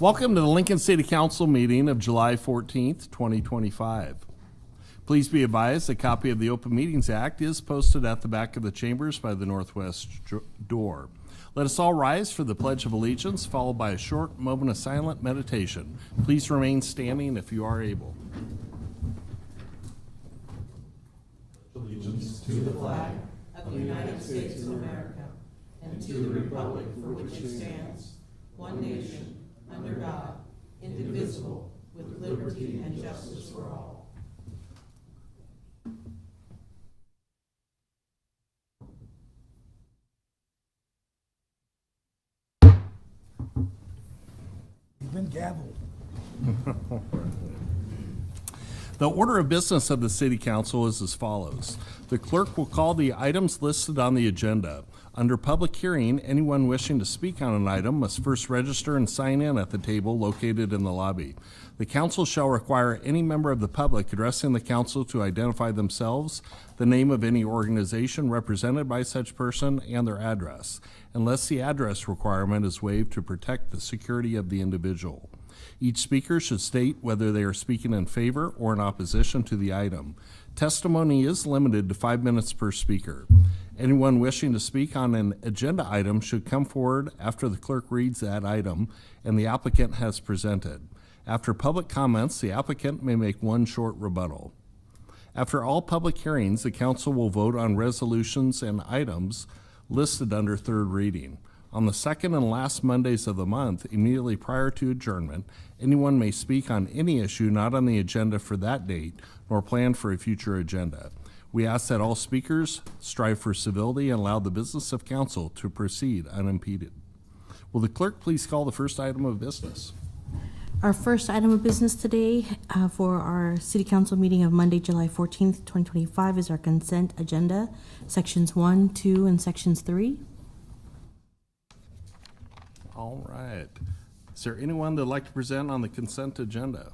Welcome to the Lincoln City Council meeting of July 14th, 2025. Please be advised a copy of the Open Meetings Act is posted at the back of the chambers by the northwest door. Let us all rise for the Pledge of Allegiance, followed by a short moment of silent meditation. Please remain standing if you are able. Allegiance to the flag of the United States of America and to the republic for which it stands, one nation, under God, indivisible, with liberty and justice for all. You've been gavelled. The order of business of the City Council is as follows. The clerk will call the items listed on the agenda. Under public hearing, anyone wishing to speak on an item must first register and sign in at the table located in the lobby. The council shall require any member of the public addressing the council to identify themselves, the name of any organization represented by such person, and their address, unless the address requirement is waived to protect the security of the individual. Each speaker should state whether they are speaking in favor or in opposition to the item. Testimony is limited to 5 minutes per speaker. Anyone wishing to speak on an agenda item should come forward after the clerk reads that item and the applicant has presented. After public comments, the applicant may make one short rebuttal. After all public hearings, the council will vote on resolutions and items listed under third reading. On the second and last Mondays of the month, immediately prior to adjournment, anyone may speak on any issue not on the agenda for that date nor planned for a future agenda. We ask that all speakers strive for civility and allow the business of council to proceed unimpeded. Will the clerk please call the first item of business? Our first item of business today for our City Council meeting of Monday, July 14th, 2025 is our consent agenda, sections 1, 2, and sections 3. All right. Is there anyone that would like to present on the consent agenda?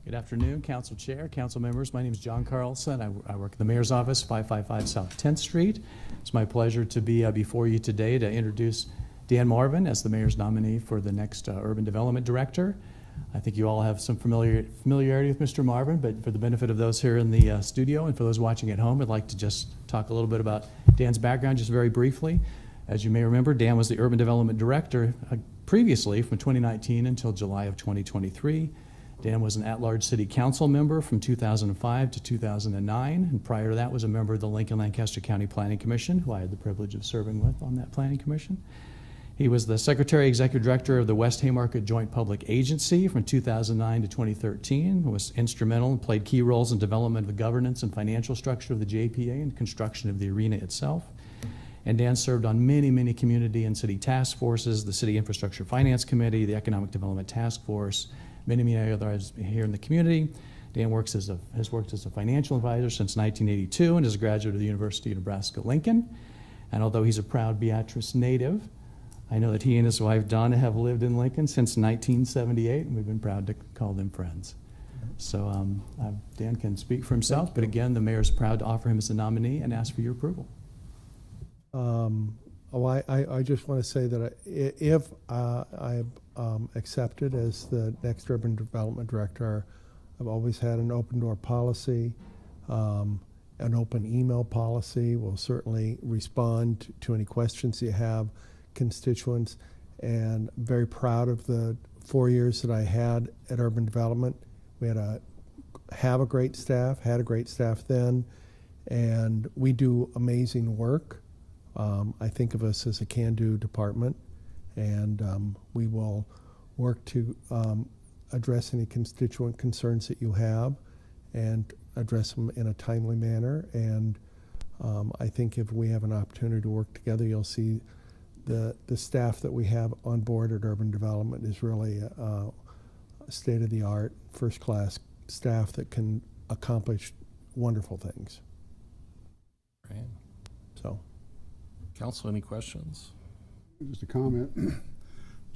Good afternoon, Council Chair, Council members. My name is John Carlson. I work in the Mayor's Office, 555 South 10th Street. It's my pleasure to be before you today to introduce Dan Marvin as the Mayor's nominee for the next Urban Development Director. I think you all have some familiarity with Mr. Marvin, but for the benefit of those here in the studio and for those watching at home, I'd like to just talk a little bit about Dan's background just very briefly. As you may remember, Dan was the Urban Development Director previously from 2019 until July of 2023. Dan was an at-large city council member from 2005 to 2009, and prior to that was a member of the Lincoln-Lancaster County Planning Commission, who I had the privilege of serving with on that planning commission. He was the Secretary Executive Director of the West Haymarket Joint Public Agency from 2009 to 2013, was instrumental and played key roles in development of the governance and financial structure of the JPA and construction of the arena itself. And Dan served on many, many community and city task forces, the City Infrastructure Finance Committee, the Economic Development Task Force, many others here in the community. Dan has worked as a financial advisor since 1982 and is a graduate of the University of Nebraska-Lincoln. And although he's a proud Beatrice native, I know that he and his wife Donna have lived in Lincoln since 1978, and we've been proud to call them friends. So Dan can speak for himself, but again, the mayor's proud to offer him as a nominee and ask for your approval. I just want to say that if I'm accepted as the next Urban Development Director, I've always had an open door policy, an open email policy. We'll certainly respond to any questions you have, constituents, and I'm very proud of the 4 years that I had at Urban Development. We had a great staff then, and we do amazing work. I think of us as a can-do department, and we will work to address any constituent concerns that you have and address them in a timely manner. And I think if we have an opportunity to work together, you'll see the staff that we have on board at Urban Development is really state-of-the-art, first-class staff that can accomplish wonderful things. Right. So, Council, any questions? Just a comment.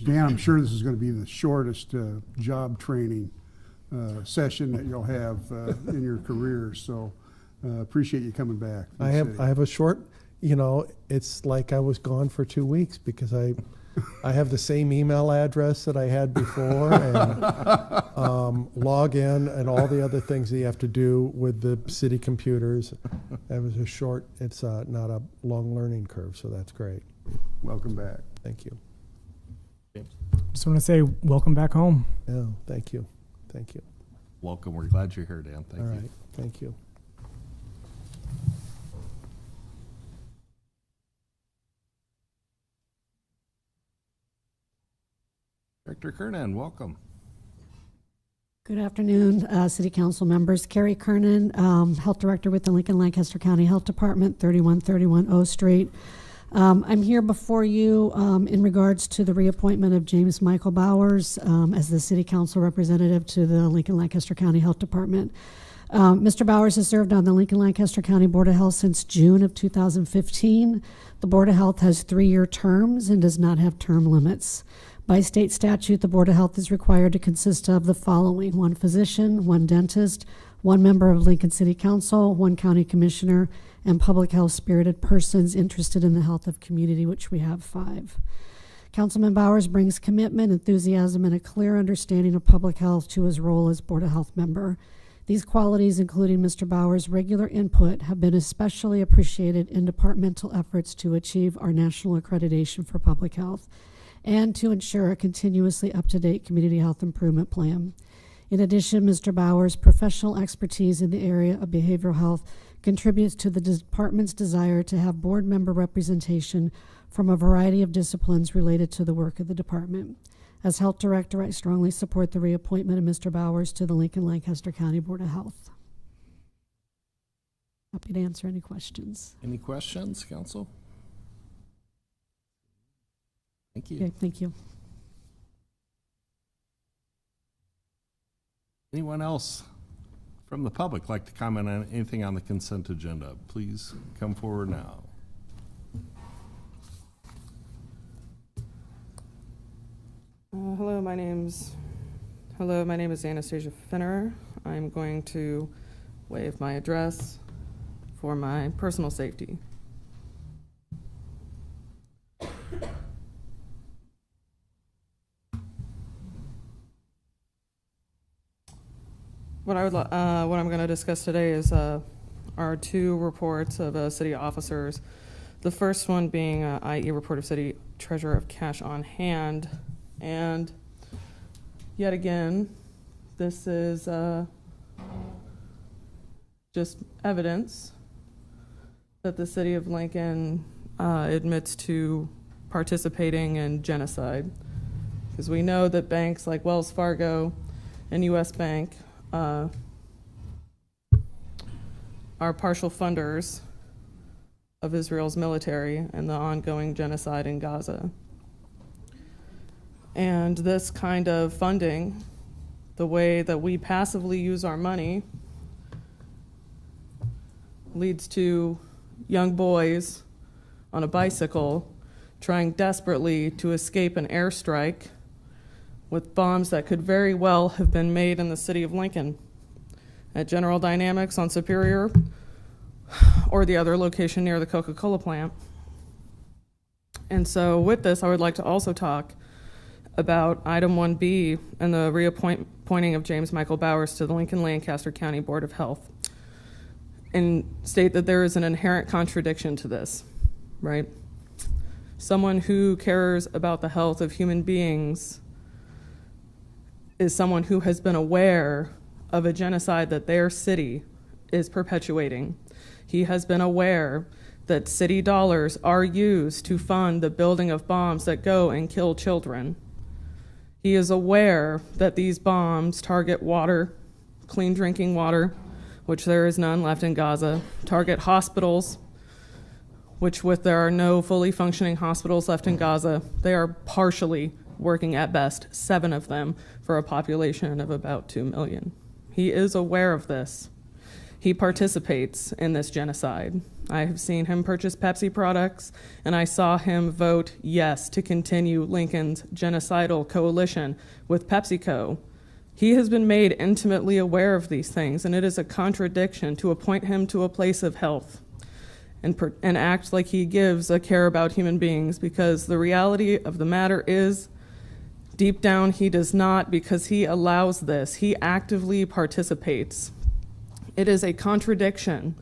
Dan, I'm sure this is going to be the shortest job training session that you'll have in your career. So Appreciate you coming back. to the I city. have a short, it's like I was gone for 2 weeks because I have the same email address that I had before and log in and all the other things that you have to do with the city computers. It was it's not a long learning curve, so that's great. Welcome back. Thank you. Just want to say welcome back home. Yeah, thank you. Thank you. Welcome. We're glad you're here, Dan. Thank All you. right, thank you. Director Kernan, welcome. Good afternoon, City Council members. Carrie Kernan, Health Director with the Lincoln Lancaster County Health Department, 3131 O Street. I'm here before you in regards to the reappointment of James Michael Bowers as the City Council representative to the Lincoln Lancaster County Health Department. Mr. Bowers has served on the Lincoln Lancaster County Board of Health since June of 2015. The Board of Health has 3-year terms and does not have term limits. By state statute, the Board of Health is required to consist of the following: 1 physician, 1 dentist, 1 member of Lincoln City Council, 1 county commissioner, and public health spirited persons interested in the health of community, which we have 5. Councilman Bowers brings commitment, enthusiasm, and a clear understanding of public health to his role as Board of Health member. These qualities, including Mr. Bowers' regular input, have been especially appreciated in departmental efforts to achieve our national accreditation for public health and to ensure a continuously up-to-date community health improvement plan. In addition, Mr. Bowers' professional expertise in the area of behavioral health contributes to the department's desire to have board member representation from a variety of disciplines related to the work of the department. As Health Director, I strongly support the reappointment of Mr. Bowers to the Lincoln Lancaster County Board of Health. Happy to answer any questions. Any questions, Council? Thank you. Okay, thank you. Anyone else from the public like to comment on anything on the consent agenda? Please come forward now. Hello, my name is Anastasia Finner. I'm going to waive my address for my personal safety. What I'm going to discuss today is our 2 reports of city officers. The first one being IE report of city treasurer of cash on hand. And yet again, this is just evidence that the city of Lincoln admits to participating in genocide. Because we know that banks like Wells Fargo and U.S. Bank are partial funders of Israel's military and the ongoing genocide in Gaza. And this kind of funding, the way that we passively use our money, leads to young boys on a bicycle trying desperately to escape an airstrike with bombs that could very well have been made in the city of Lincoln at General Dynamics on Superior or the other location near the Coca-Cola plant. And so with this, I would like to also talk about item 1B and the reappointing of James Michael Bowers to the Lincoln Lancaster County Board of Health, and state that there is an inherent contradiction to this, right? Someone who cares about the health of human beings is someone who has been aware of a genocide that their city is perpetuating. He has been aware that city dollars are used to fund the building of bombs that go and kill children. He is aware that these bombs target water, clean drinking water, which there is none left in Gaza, target hospitals, which with there are no fully functioning hospitals left in Gaza, they are partially working at best, 7 of them for a population of about 2 million. He is aware of this. He participates in this genocide. I have seen him purchase Pepsi products, and I saw him vote yes to continue Lincoln's genocidal coalition with PepsiCo. He has been made intimately aware of these things, and it is a contradiction to appoint him to a place of health and act like he gives a care about human beings, because the reality of the matter is, deep down, he does not, because he allows this. He actively participates. It is a contradiction.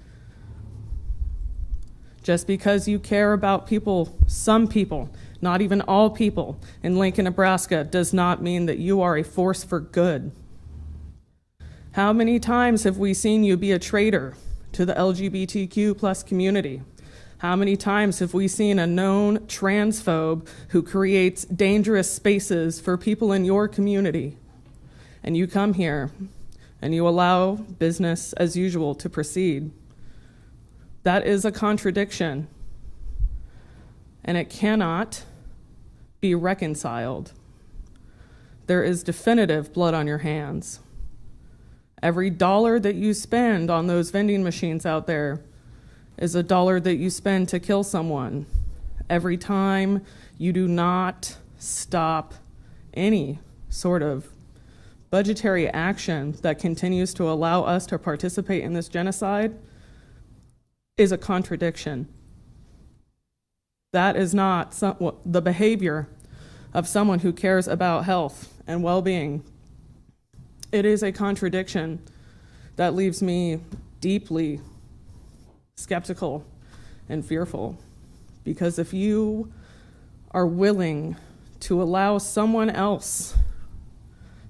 Just because you care about people, some people, not even all people in Lincoln, Nebraska, does not mean that you are a force for good. How many times have we seen you be a traitor to the LGBTQ plus community? How many times have we seen a known transphobe who creates dangerous spaces for people in your community? And you come here and you allow business as usual to proceed. That is a contradiction, and it cannot be reconciled. There is definitive blood on your hands. Every dollar that you spend on those vending machines out there is a dollar that you spend to kill someone. Every time you do not stop any sort of budgetary action that continues to allow us to participate in this genocide is a contradiction. That is not the behavior of someone who cares about health and well-being. It is a contradiction that leaves me deeply skeptical and fearful, because if you are willing to allow someone else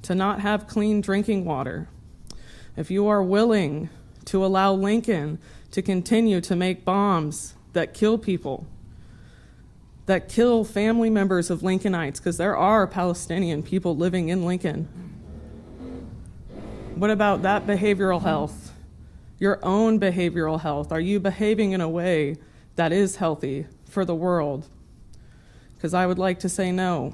to not have clean drinking water, if you are willing to allow Lincoln to continue to make bombs that kill people, that kill family members of Lincolnites, because there are Palestinian people living in Lincoln. What about that behavioral health? Your own behavioral health. Are you behaving in a way that is healthy for the world? Because I would like to say no.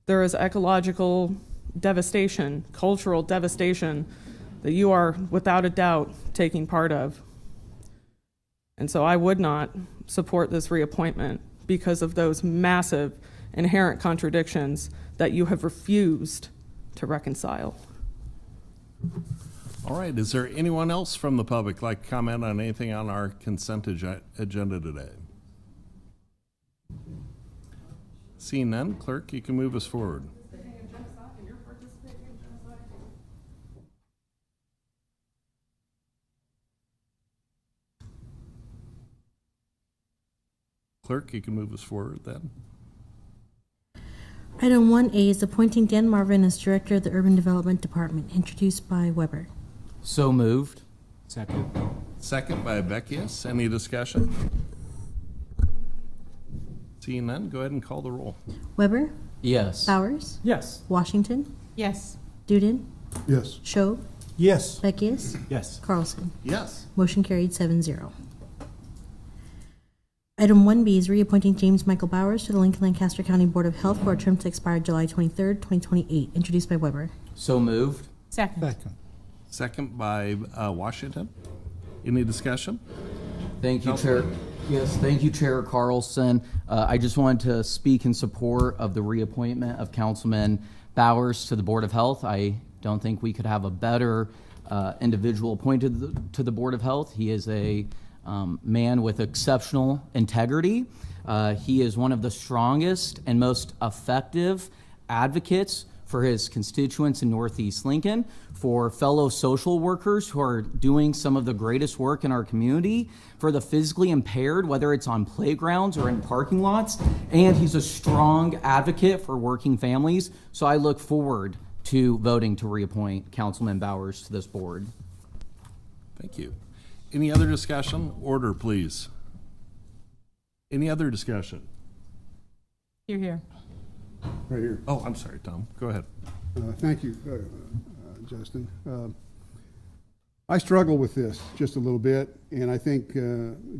There is ecological devastation, cultural devastation that you are without a doubt taking part of. And so I would not support this reappointment because of those massive inherent contradictions that you have refused to reconcile. All right, is there anyone else from the public like to comment on anything on our consent agenda today? Seeing none, clerk, you can move us forward. Clerk, you can move us forward then. Item 1A is appointing Dan Marvin as Director of the Urban Development Department, introduced by Weber. So moved. Second. Second by Beckius. Any discussion? Seeing none, go ahead and call the roll. Weber, Yes. Bowers, Yes. Washington, Yes. Duden, Yes. Schob, Yes. Beckius, Yes. Carlson. Yes. Motion carried 7-0. Item 1B is reappointing James Michael Bowers to the Lincoln Lancaster County Board of Health for a term to expire July 23rd, 2028, introduced by Weber. So moved. Second. Second by Washington. Any discussion? Thank you, Chair. Yes, thank you, Chair Carlson. I just wanted to speak in support of the reappointment of Councilman Bowers to the Board of Health. I don't think we could have a better individual appointed to the Board of Health. He is a man with exceptional integrity. He is one of the strongest and most effective advocates for his constituents in Northeast Lincoln, for fellow social workers who are doing some of the greatest work in our community, for the physically impaired, whether it's on playgrounds or in parking lots, and he's a strong advocate for working families. So I look forward to voting to reappoint Councilman Bowers to this board. Thank you. Any other discussion? Order, please. Any other discussion? You're here. Right here. Oh, I'm sorry, Tom. Go ahead. Thank you, Justin. I struggle with this just a little bit, and I think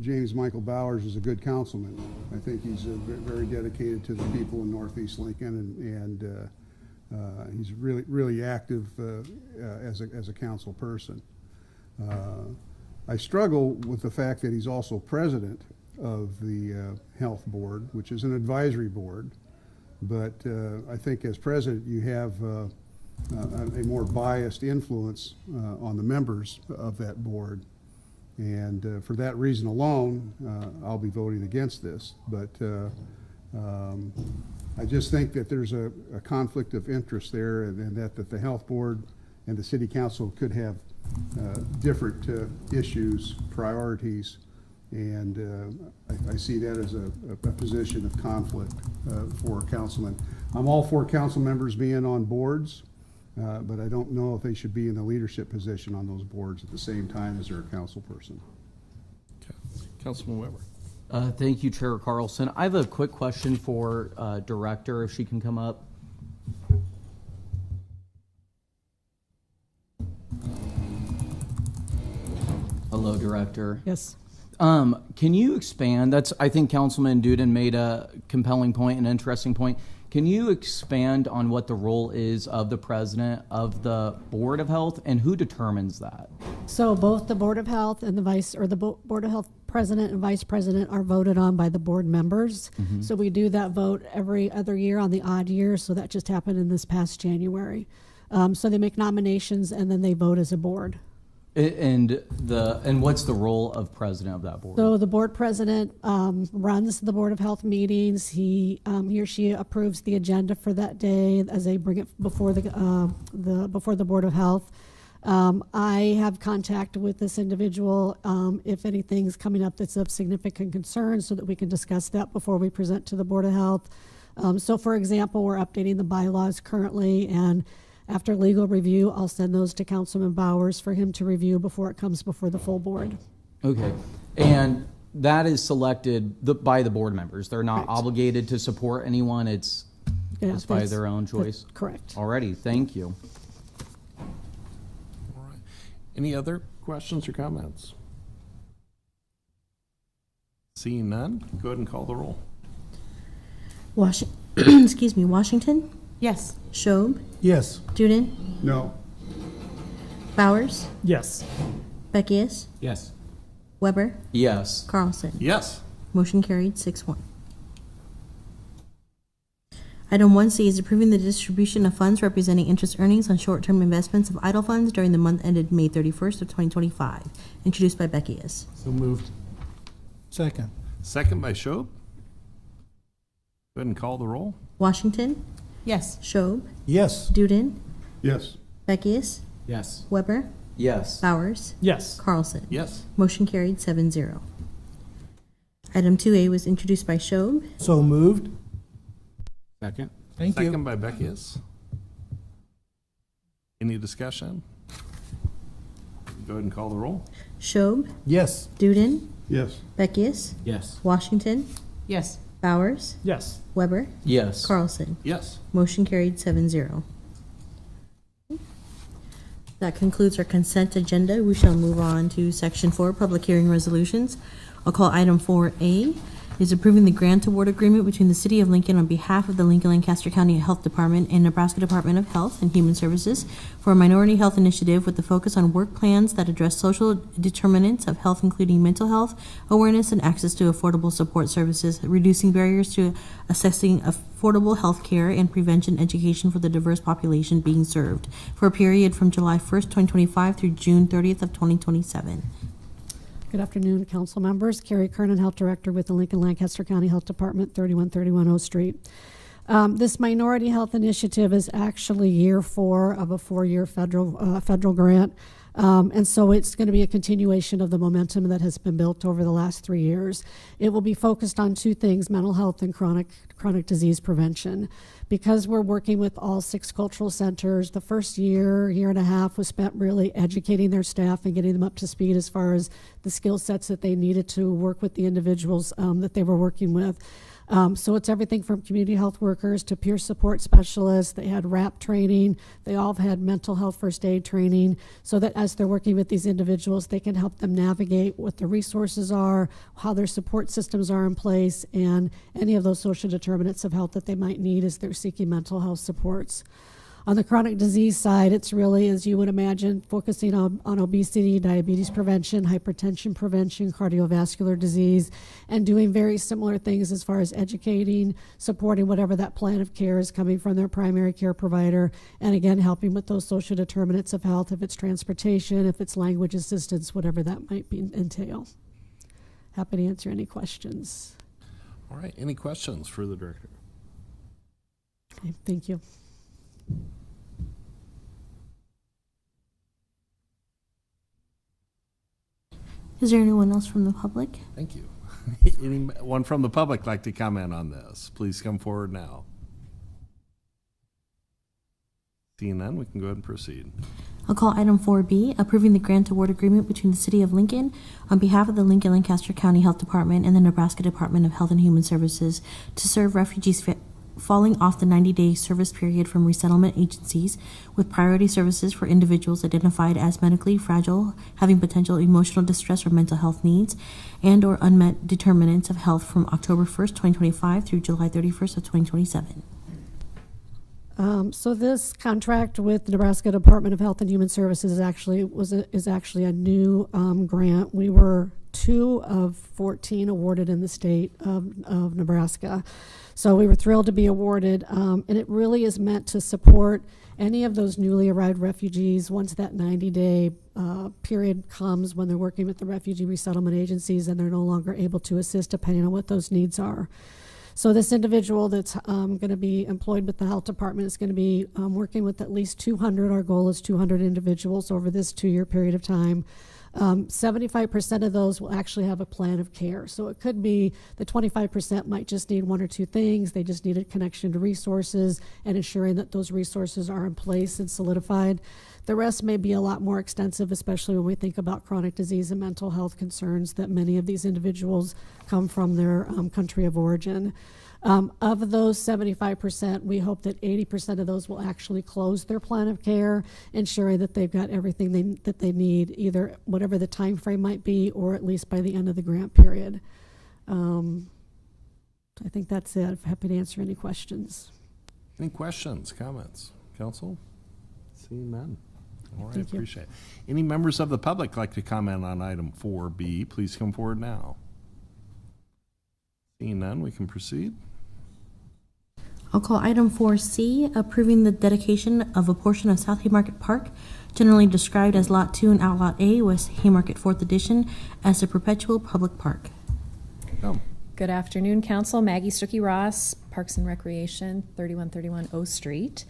James Michael Bowers is a good councilman. I think he's very dedicated to the people in Northeast Lincoln, and he's really active as a council person. I struggle with the fact that he's also president of the health board, which is an advisory board. But I think as president, you have a more biased influence on the members of that board. And for that reason alone, I'll be voting against this. But I just think that there's a conflict of interest there, and that the health board and the city council could have different issues, priorities, and I see that as a position of conflict for councilmen. I'm all for council members being on boards, but I don't know if they should be in the leadership position on those boards at the same time as they're a council person. Okay. Councilman Weber. Thank you, Chair Carlson. I have a quick question for Director, if she can come up. Hello, Director. Yes. Can you expand? I think Councilman Duden made a compelling point, an interesting point. Can you expand on what the role is of the president of the Board of Health, and who determines that? So both the Board of Health and Board of Health president and vice president are voted on by the board members. So we do that vote every other year on the odd year. So that just happened in this past January. So they make nominations and then they vote as a board. And what's the role of president of that board? So the board president runs the Board of Health meetings. He or she approves the agenda for that day as they bring it before the Board of Health. I have contact with this individual if anything's coming up that's of significant concern, so that we can discuss that before we present to the Board of Health. So for example, we're updating the bylaws currently, and after legal review, I'll send those to Councilman Bowers for him to review before it comes before the full board. Okay. And that is selected by the board members. They're not Right. obligated to support anyone. It's by that's- their own choice. that's correct. Alrighty, thank you. All right. Any other questions or comments? Seeing none, go ahead and call the roll. Washington, Yes. Schob, Yes. Duden, No. Bowers, Yes. Beckius, Yes. Weber, Yes. Carlson. Yes. Motion carried 6-1. Item 1C is approving the distribution of funds representing interest earnings on short-term investments of idle funds during the month ended May 31st of 2025, introduced by Beckius. So moved. Second. Second by Schob. Go ahead and call the roll. Washington, Yes. Schob, Yes. Duden, Yes. Beckius, Yes. Weber, Yes. Bowers, Yes. Carlson. Yes. Motion carried 7-0. Item 2A was introduced by Schob. So moved. Second. Thank you. Second by Beckius. Any discussion? Go ahead and call the roll. Schob, Yes. Duden, Yes. Beckius, Yes. Washington, Yes. Bowers, Yes. Weber, Yes. Carlson. Yes. Motion carried 7-0. That concludes our consent agenda. We shall move on to Section 4, Public Hearing Resolutions. I'll call item 4A is approving the grant award agreement between the City of Lincoln on behalf of the Lincoln-Lancaster County Health Department and Nebraska Department of Health and Human Services for a minority health initiative with the focus on work plans that address social determinants of health, including mental health, awareness, and access to affordable support services, reducing barriers to accessing affordable health care and prevention education for the diverse population being served for a period from July 1st, 2025 through June 30th of 2027. Good afternoon, council members. Carrie Kernan, Health Director with the Lincoln-Lancaster County Health Department, 3131 O Street. This Minority Health Initiative is actually year 4 of a 4-year federal grant. And so it's going to be a continuation of the momentum that has been built over the last 3 years. It will be focused on 2 things, mental health and chronic disease prevention. Because we're working with all 6 cultural centers, the first year and a half was spent really educating their staff and getting them up to speed as far as the skill sets that they needed to work with the individuals that they were working with. So it's everything from community health workers to peer support specialists. They had RAP training. They all have had mental health first aid training, so that as they're working with these individuals, they can help them navigate what the resources are, how their support systems are in place, and any of those social determinants of health that they might need as they're seeking mental health supports. On the chronic disease side, it's really, as you would imagine, focusing on obesity, diabetes prevention, hypertension prevention, cardiovascular disease, and doing very similar things as far as educating, supporting whatever that plan of care is coming from their primary care provider, and again, helping with those social determinants of health, if it's transportation, if it's language assistance, whatever that might be entail. Happy to answer any questions. All right, any questions for the director? Okay, thank you. Is there anyone else from the public? Thank you. Anyone from the public like to comment on this? Please come forward now. Seeing none, we can go ahead and proceed. I'll call item 4B, approving the grant award agreement between the City of Lincoln on behalf of the Lincoln Lancaster County Health Department and the Nebraska Department of Health and Human Services to serve refugees falling off the 90-day service period from resettlement agencies with priority services for individuals identified as medically fragile, having potential emotional distress or mental health needs, and or unmet determinants of health from October 1st, 2025 through July 31st of 2027. So this contract with the Nebraska Department of Health and Human Services is actually a new grant. We were 2 of 14 awarded in the state of Nebraska. So we were thrilled to be awarded, and it really is meant to support any of those newly arrived refugees once that 90-day period comes when they're working with the refugee resettlement agencies and they're no longer able to assist depending on what those needs are. So this individual that's going to be employed with the health department is going to be working with at least 200. Our goal is 200 individuals over this 2-year period of time. 75% of those will actually have a plan of care. So it could be the 25% might just need 1 or 2 things. They just need a connection to resources and ensuring that those resources are in place and solidified. The rest may be a lot more extensive, especially when we think about chronic disease and mental health concerns that many of these individuals come from their country of origin. Of those 75%, we hope that 80% of those will actually close their plan of care, ensuring that they've got everything that they need, either whatever the time frame might be, or at least by the end of the grant period. I think that's it. I'm happy to answer any questions. Any questions, comments? Council? Seeing none. All right, Thank you. appreciate it. Any members of the public like to comment on item 4B? Please come forward now. Seeing none, we can proceed. I'll call item 4C, approving the dedication of a portion of South Haymarket Park, generally described as Lot 2 and Outlot A, West Haymarket 4th Edition, as a perpetual public park. Come. Good afternoon, Council. Maggie Stuckey-Ross, Parks and Recreation, 3131 O Street.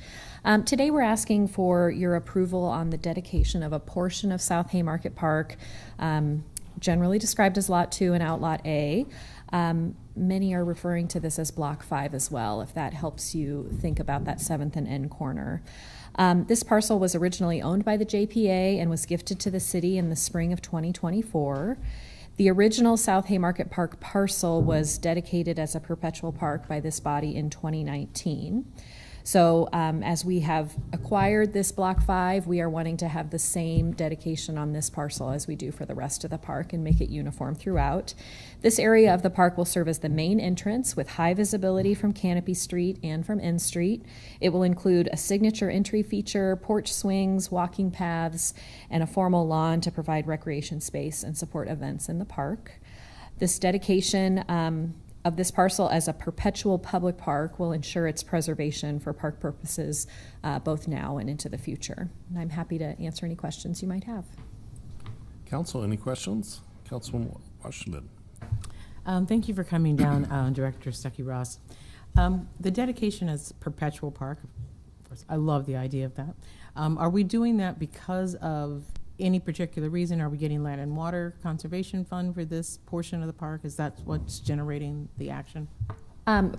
Today we're asking for your approval on the dedication of a portion of South Haymarket Park, generally described as Lot 2 and Outlot A. Many are referring to this as Block 5 as well, if that helps you think about that 7th and N corner. This parcel was originally owned by the JPA and was gifted to the city in the spring of 2024. The original South Haymarket Park parcel was dedicated as a perpetual park by this body in 2019. So as we have acquired this Block 5, we are wanting to have the same dedication on this parcel as we do for the rest of the park and make it uniform throughout. This area of the park will serve as the main entrance with high visibility from Canopy Street and from N Street. It will include a signature entry feature, porch swings, walking paths, and a formal lawn to provide recreation space and support events in the park. This dedication of this parcel as a perpetual public park will ensure its preservation for park purposes both now and into the future. And I'm happy to answer any questions you might have. Council, any questions? Councilman Washington. Thank you for coming down, Director Stuckey-Ross. The dedication as perpetual park, of course, I love the idea of that. Are we doing that because of any particular reason? Are we getting Land and Water Conservation Fund for this portion of the park? Is that what's generating the action?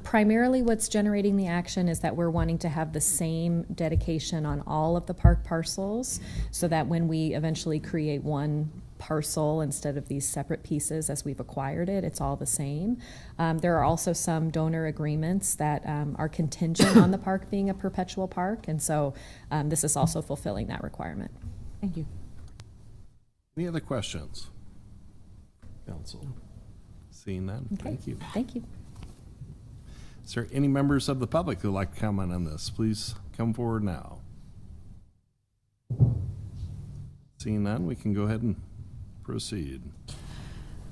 Primarily what's generating the action is that we're wanting to have the same dedication on all of the park parcels so that when we eventually create one parcel instead of these separate pieces as we've acquired it, it's all the same. There are also some donor agreements that are contingent on the park being a perpetual park, and so this is also fulfilling that requirement. Thank you. Any other questions? Council. Seeing none, Okay. thank you. Thank you. Is there any members of the public who would like to comment on this? Please come forward now. Seeing none, we can go ahead and proceed.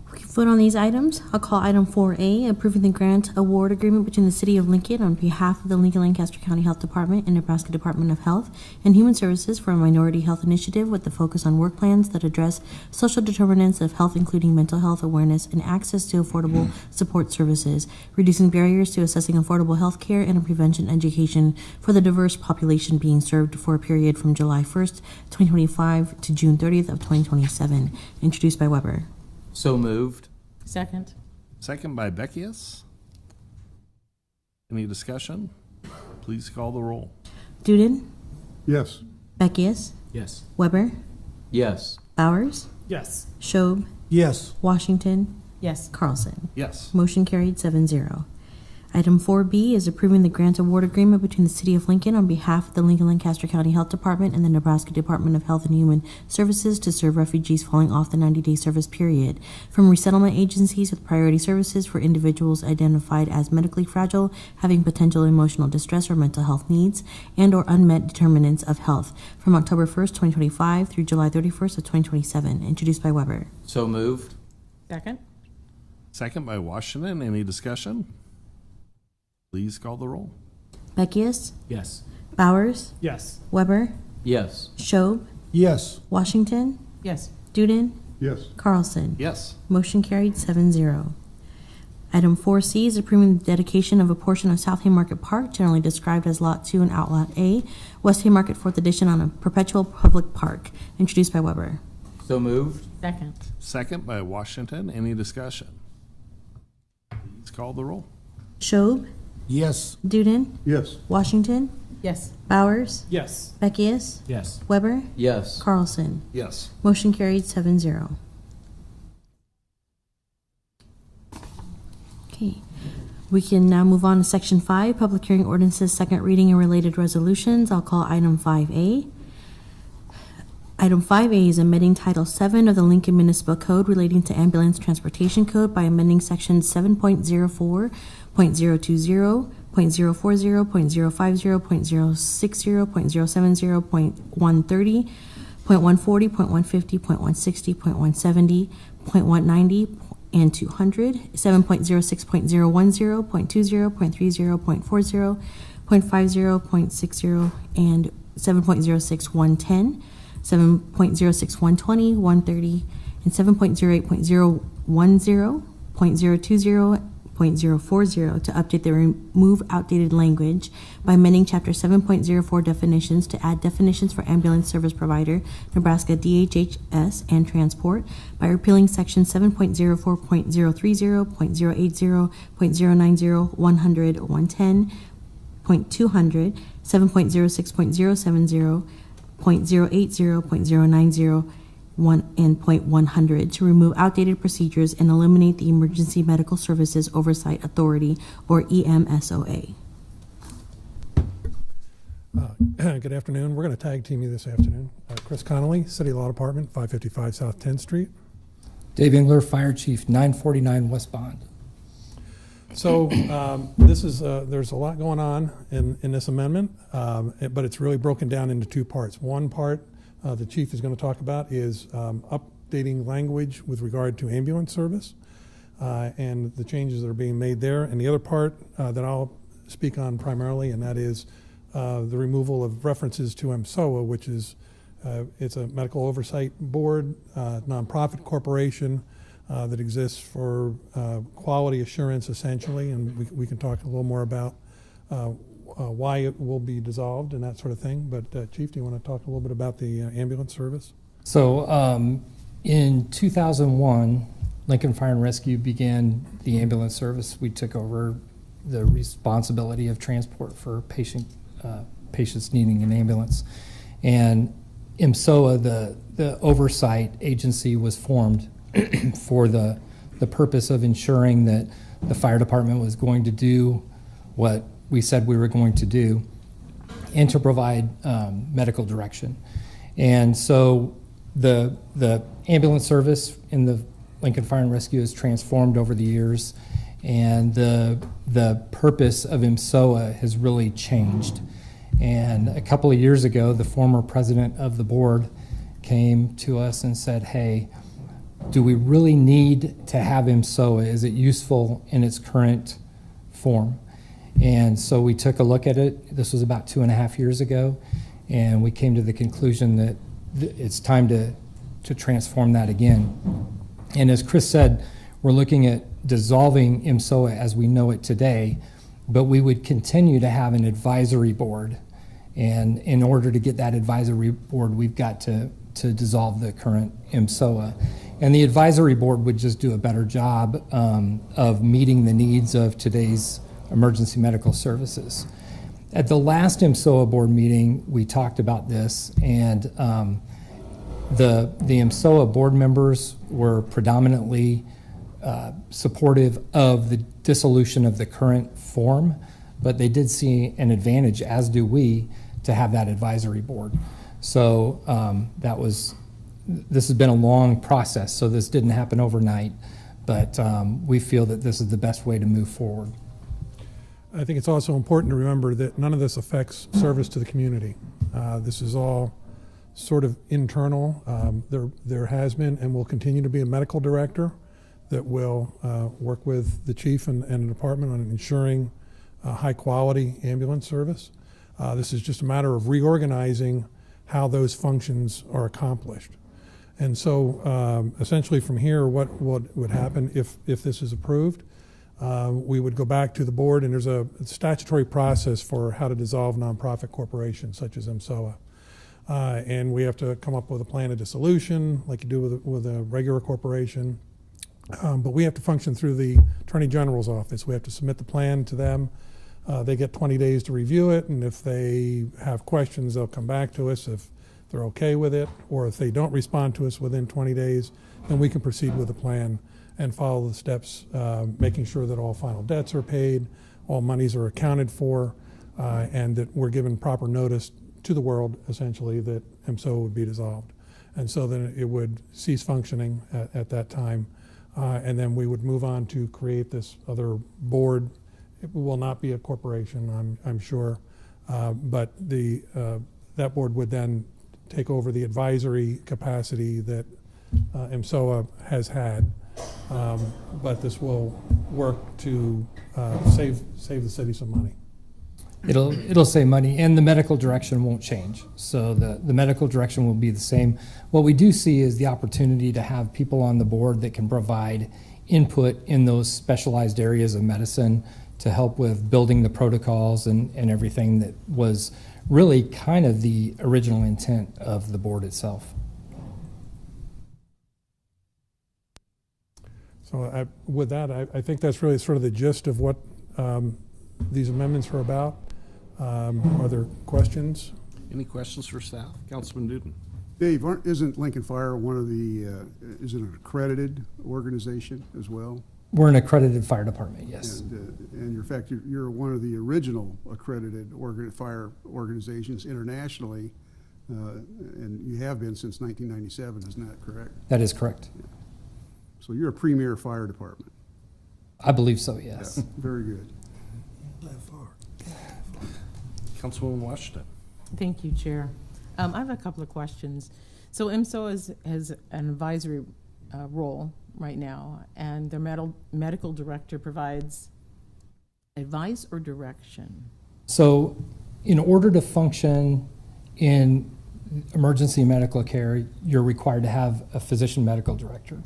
We can vote on these items. I'll call item 4A, approving the grant award agreement between the City of Lincoln on behalf of the Lincoln Lancaster County Health Department and Nebraska Department of Health and Human Services for a minority health initiative with the focus on work plans that address social determinants of health, including mental health awareness and access to affordable support services, reducing barriers to accessing affordable health care and a prevention education for the diverse population being served for a period from July 1st, 2025 to June 30th of 2027, introduced by Weber. So moved. Second. Second by Beckius. Any discussion? Please call the roll. Duden, Yes. Beckius, Yes. Weber, Yes. Bowers, Yes. Schob, Yes. Washington, Yes. Carlson. Yes. Motion carried 7-0. Item 4B is approving the grant award agreement between the City of Lincoln on behalf of the Lincoln Lancaster County Health Department and the Nebraska Department of Health and Human Services to serve refugees falling off the 90-day service period from resettlement agencies with priority services for individuals identified as medically fragile, having potential emotional distress or mental health needs, and or unmet determinants of health from October 1st, 2025 through July 31st of 2027, introduced by Weber. So moved. Second. Second by Washington. Any discussion? Please call the roll. Beckius, Yes. Bowers, Yes. Weber, Yes. Schob, Yes. Washington, Yes. Duden, Yes. Carlson. Yes. Motion carried 7-0. Item 4C is approving the dedication of a portion of South Haymarket Park, generally described as Lot 2 and Outlot A, West Haymarket 4th Edition, on a perpetual public park, introduced by Weber. So moved. Second. Second by Washington. Any discussion? Please call the roll. Schob, Yes. Duden, Yes. Washington, Yes. Bowers, Yes. Beckius, Yes. Weber, Yes. Carlson. Yes. Motion carried 7-0. Okay. We can now move on to Section 5, Public Hearing Ordinances, Second Reading and Related Resolutions. I'll call item 5A. Item 5A is amending Title 7 of the Lincoln Municipal Code relating to ambulance transportation code by amending Sections 7.04, .020, .040, .050, .060, .070, .130, .140, .150, .160, .170, .190, and 200, 7.06.010, .20, .30, .40, .50, .60, and 7.06.110, 7.06.120, 130, and 7.08.010, .020, .040 to update the remove outdated language by amending Chapter 7.04 definitions to add definitions for ambulance service provider, Nebraska DHHS, and transport, by repealing Section 7.04.030, .080, .090, 100, 110, .200, 7.06.070, .080, .090, 1 and .100 to remove outdated procedures and eliminate the Emergency Medical Services Oversight Authority, or EMSOA. Good afternoon. We're going to tag team you this afternoon. Chris Connolly, City Law Department, 555 South 10th Street. Dave Engler, Fire Chief, 949 West Bond. So this is there's a lot going on in this amendment, but it's really broken down into two parts. One part the chief is going to talk about is updating language with regard to ambulance service and the changes that are being made there. And the other part that I'll speak on primarily, and that is the removal of references to EMSOA, which is it's a medical oversight board, nonprofit corporation that exists for quality assurance, essentially, and we can talk a little more about why it will be dissolved and that sort of thing. But Chief, do you want to talk a little bit about the ambulance service? So in 2001, Lincoln Fire and Rescue began the ambulance service. We took over the responsibility of transport for patients needing an ambulance. And EMSOA, the oversight agency, was formed for the purpose of ensuring that the fire department was going to do what we said we were going to do, and to provide medical direction. And so the ambulance service in the Lincoln Fire and Rescue has transformed over the years, and the purpose of EMSOA has really changed. And a couple of years ago, the former president of the board came to us and said, hey, do we really need to have IMSOA? Is it useful in its current form? And so we took a look at it. This was about 2.5 years ago, and we came to the conclusion that it's time to transform that again. And as Chris said, we're looking at dissolving IMSOA as we know it today, but we would continue to have an advisory board. And in order to get that advisory board, we've got to dissolve the current IMSOA. And the advisory board would just do a better job of meeting the needs of today's emergency medical services. At the last IMSOA board meeting, we talked about this, and the IMSOA board members were predominantly supportive of the dissolution of the current form, but they did see an advantage, as do we, to have that advisory board. So this has been a long process, so this didn't happen overnight, but we feel that this is the best way to move forward. I think it's also important to remember that none of this affects service to the community. This is all sort of internal. There has been and will continue to be a medical director that will work with the chief and the department on ensuring high quality ambulance service. This is just a matter of reorganizing how those functions are accomplished. And so essentially from here, what would happen if this is approved? We would go back to the board, and there's a statutory process for how to dissolve nonprofit corporations such as IMSOA. And we have to come up with a plan of dissolution like you do with a regular corporation. But we have to function through the Attorney General's office. We have to submit the plan to them. They get 20 days to review it, and if they have questions, they'll come back to us if they're okay with it, or if they don't respond to us within 20 days, then we can proceed with the plan and follow the steps, making sure that all final debts are paid, all monies are accounted for, and that we're given proper notice to the world, essentially, that IMSOA would be dissolved. And so then it would cease functioning at that time, and then we would move on to create this other board. It will not be a corporation, I'm sure, but that board would then take over the advisory capacity that IMSOA has had. But this will work to save the city some money. It'll save money, and the medical direction won't change. So the medical direction will be the same. What we do see is the opportunity to have people on the board that can provide input in those specialized areas of medicine to help with building the protocols and everything that was really kind of the original intent of the board itself. So with that, I think that's really sort of the gist of what these amendments are about. Are there questions? Any questions for staff? Councilman Newton. Dave, isn't Lincoln Fire one of the, is it an accredited organization as well? We're an accredited fire department, yes. And in fact, you're one of the original accredited fire organizations internationally, and you have been since 1997, isn't that correct? That is correct. Yeah. So you're a premier fire department. I believe so, yes. Yeah, very good. Councilwoman Washington. Thank you, Chair. I have a couple of questions. So IMSOA has an advisory role right now, and their medical director provides advice or direction? So in order to function in emergency medical care, you're required to have a physician medical director.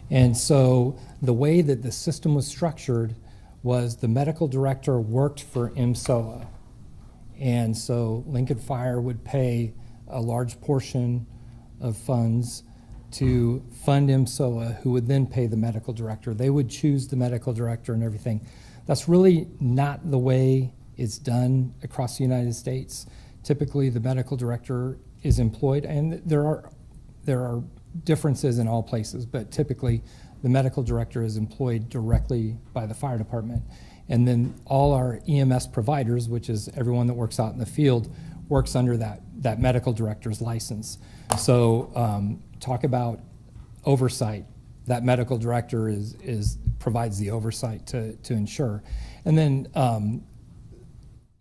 And so the way that the system was structured was the medical director worked for IMSOA. And so Lincoln Fire would pay a large portion of funds to fund IMSOA, who would then pay the medical director. They would choose the medical director and everything. That's really not the way it's done across the United States. Typically, the medical director is employed, and there are differences in all places, but typically the medical director is employed directly by the fire department. And then all our EMS providers, which is everyone that works out in the field, works under that medical director's license. So talk about oversight. That medical director provides the oversight to ensure. And then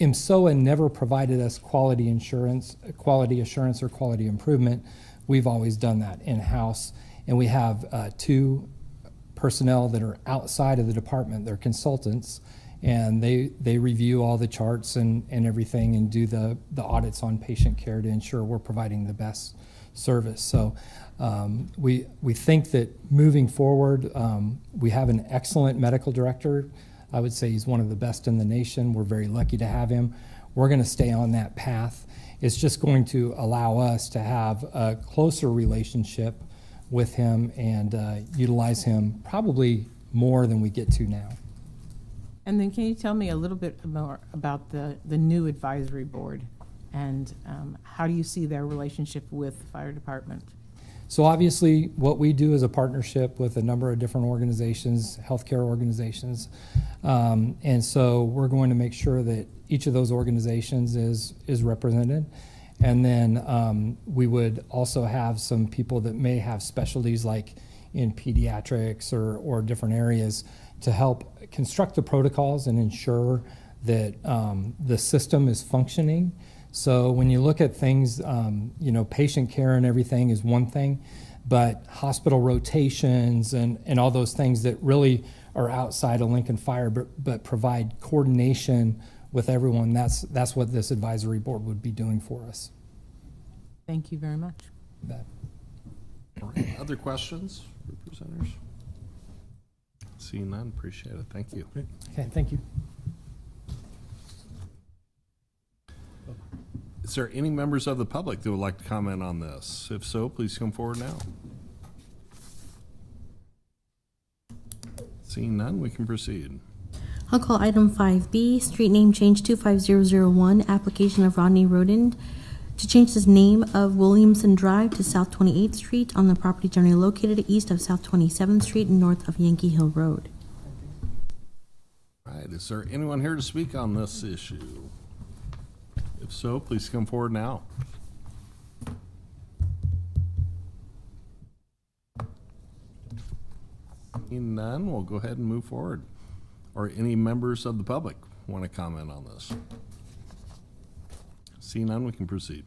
IMSOA never provided us quality assurance or quality improvement, we've always done that in-house. And we have 2 personnel that are outside of the department. They're consultants, and they review all the charts and everything and do the audits on patient care to ensure we're providing the best service. So we think that moving forward, we have an excellent medical director. I would say he's one of the best in the nation. We're very lucky to have him. We're going to stay on that path. It's just going to allow us to have a closer relationship with him and utilize him probably more than we get to now. And then can you tell me a little bit more about the new advisory board and how do you see their relationship with the fire department? So obviously, what we do is a partnership with a number of different organizations, healthcare organizations. And so we're going to make sure that each of those organizations is represented. And then we would also have some people that may have specialties like in pediatrics or different areas to help construct the protocols and ensure that the system is functioning. So when you look at things, patient care and everything is one thing, but hospital rotations and all those things that really are outside of Lincoln Fire but provide coordination with everyone, that's what this advisory board would be doing for us. Thank you very much. You bet. All right. Other questions for presenters? Seeing none, appreciate it. Thank you. Okay, thank you. Is there any members of the public that would like to comment on this? If so, please come forward now. Seeing none, we can proceed. I'll call item 5B, street name change 25001, application of Rodney Roden to change the name of Williamson Drive to South 28th Street on the property generally located east of South 27th Street and north of Yankee Hill Road. All right, is there anyone here to speak on this issue? If so, please come forward now. Seeing none, we'll go ahead and move forward. Or any members of the public want to comment on this? Seeing none, we can proceed.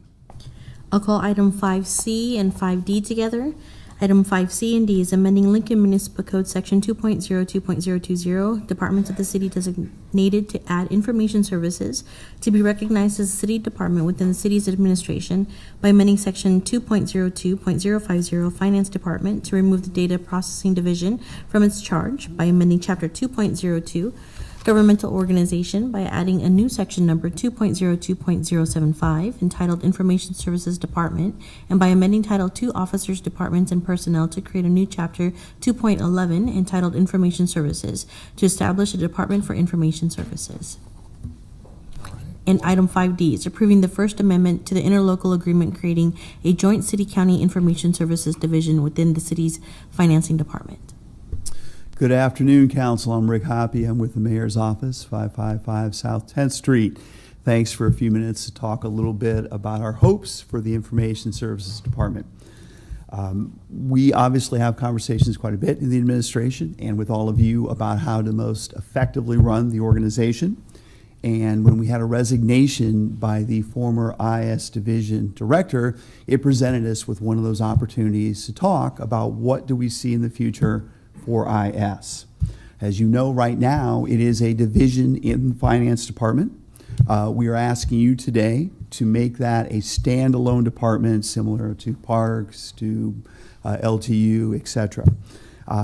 I'll call item 5C and 5D together. Item 5C and D is amending Lincoln Municipal Code Section 2.02.020, Departments of the City designated to add information services to be recognized as a city department within the city's administration by amending Section 2.02.050, Finance Department, to remove the Data Processing Division from its charge, by amending Chapter 2.02, Governmental Organization, by adding a new section number 2.02.075 entitled Information Services Department, and by amending Title II Officers, Departments, and Personnel to create a new Chapter 2.11 entitled Information Services to establish a Department for Information Services. And item 5D is approving the First Amendment to the interlocal agreement creating a joint city-county information services division within the city's financing department. Good afternoon, Council. I'm Rick Hoppy. I'm with the Mayor's Office, 555 South 10th Street. Thanks for a few minutes to talk a little bit about our hopes for the Information Services Department. We obviously have conversations quite a bit in the administration and with all of you about how to most effectively run the organization. And when we had a resignation by the former IS Division Director, it presented us with one of those opportunities to talk about what do we see in the future for IS. As you know, right now, it is a division in the Finance Department. We are asking you today to make that a standalone department similar to Parks, to LTU, etc.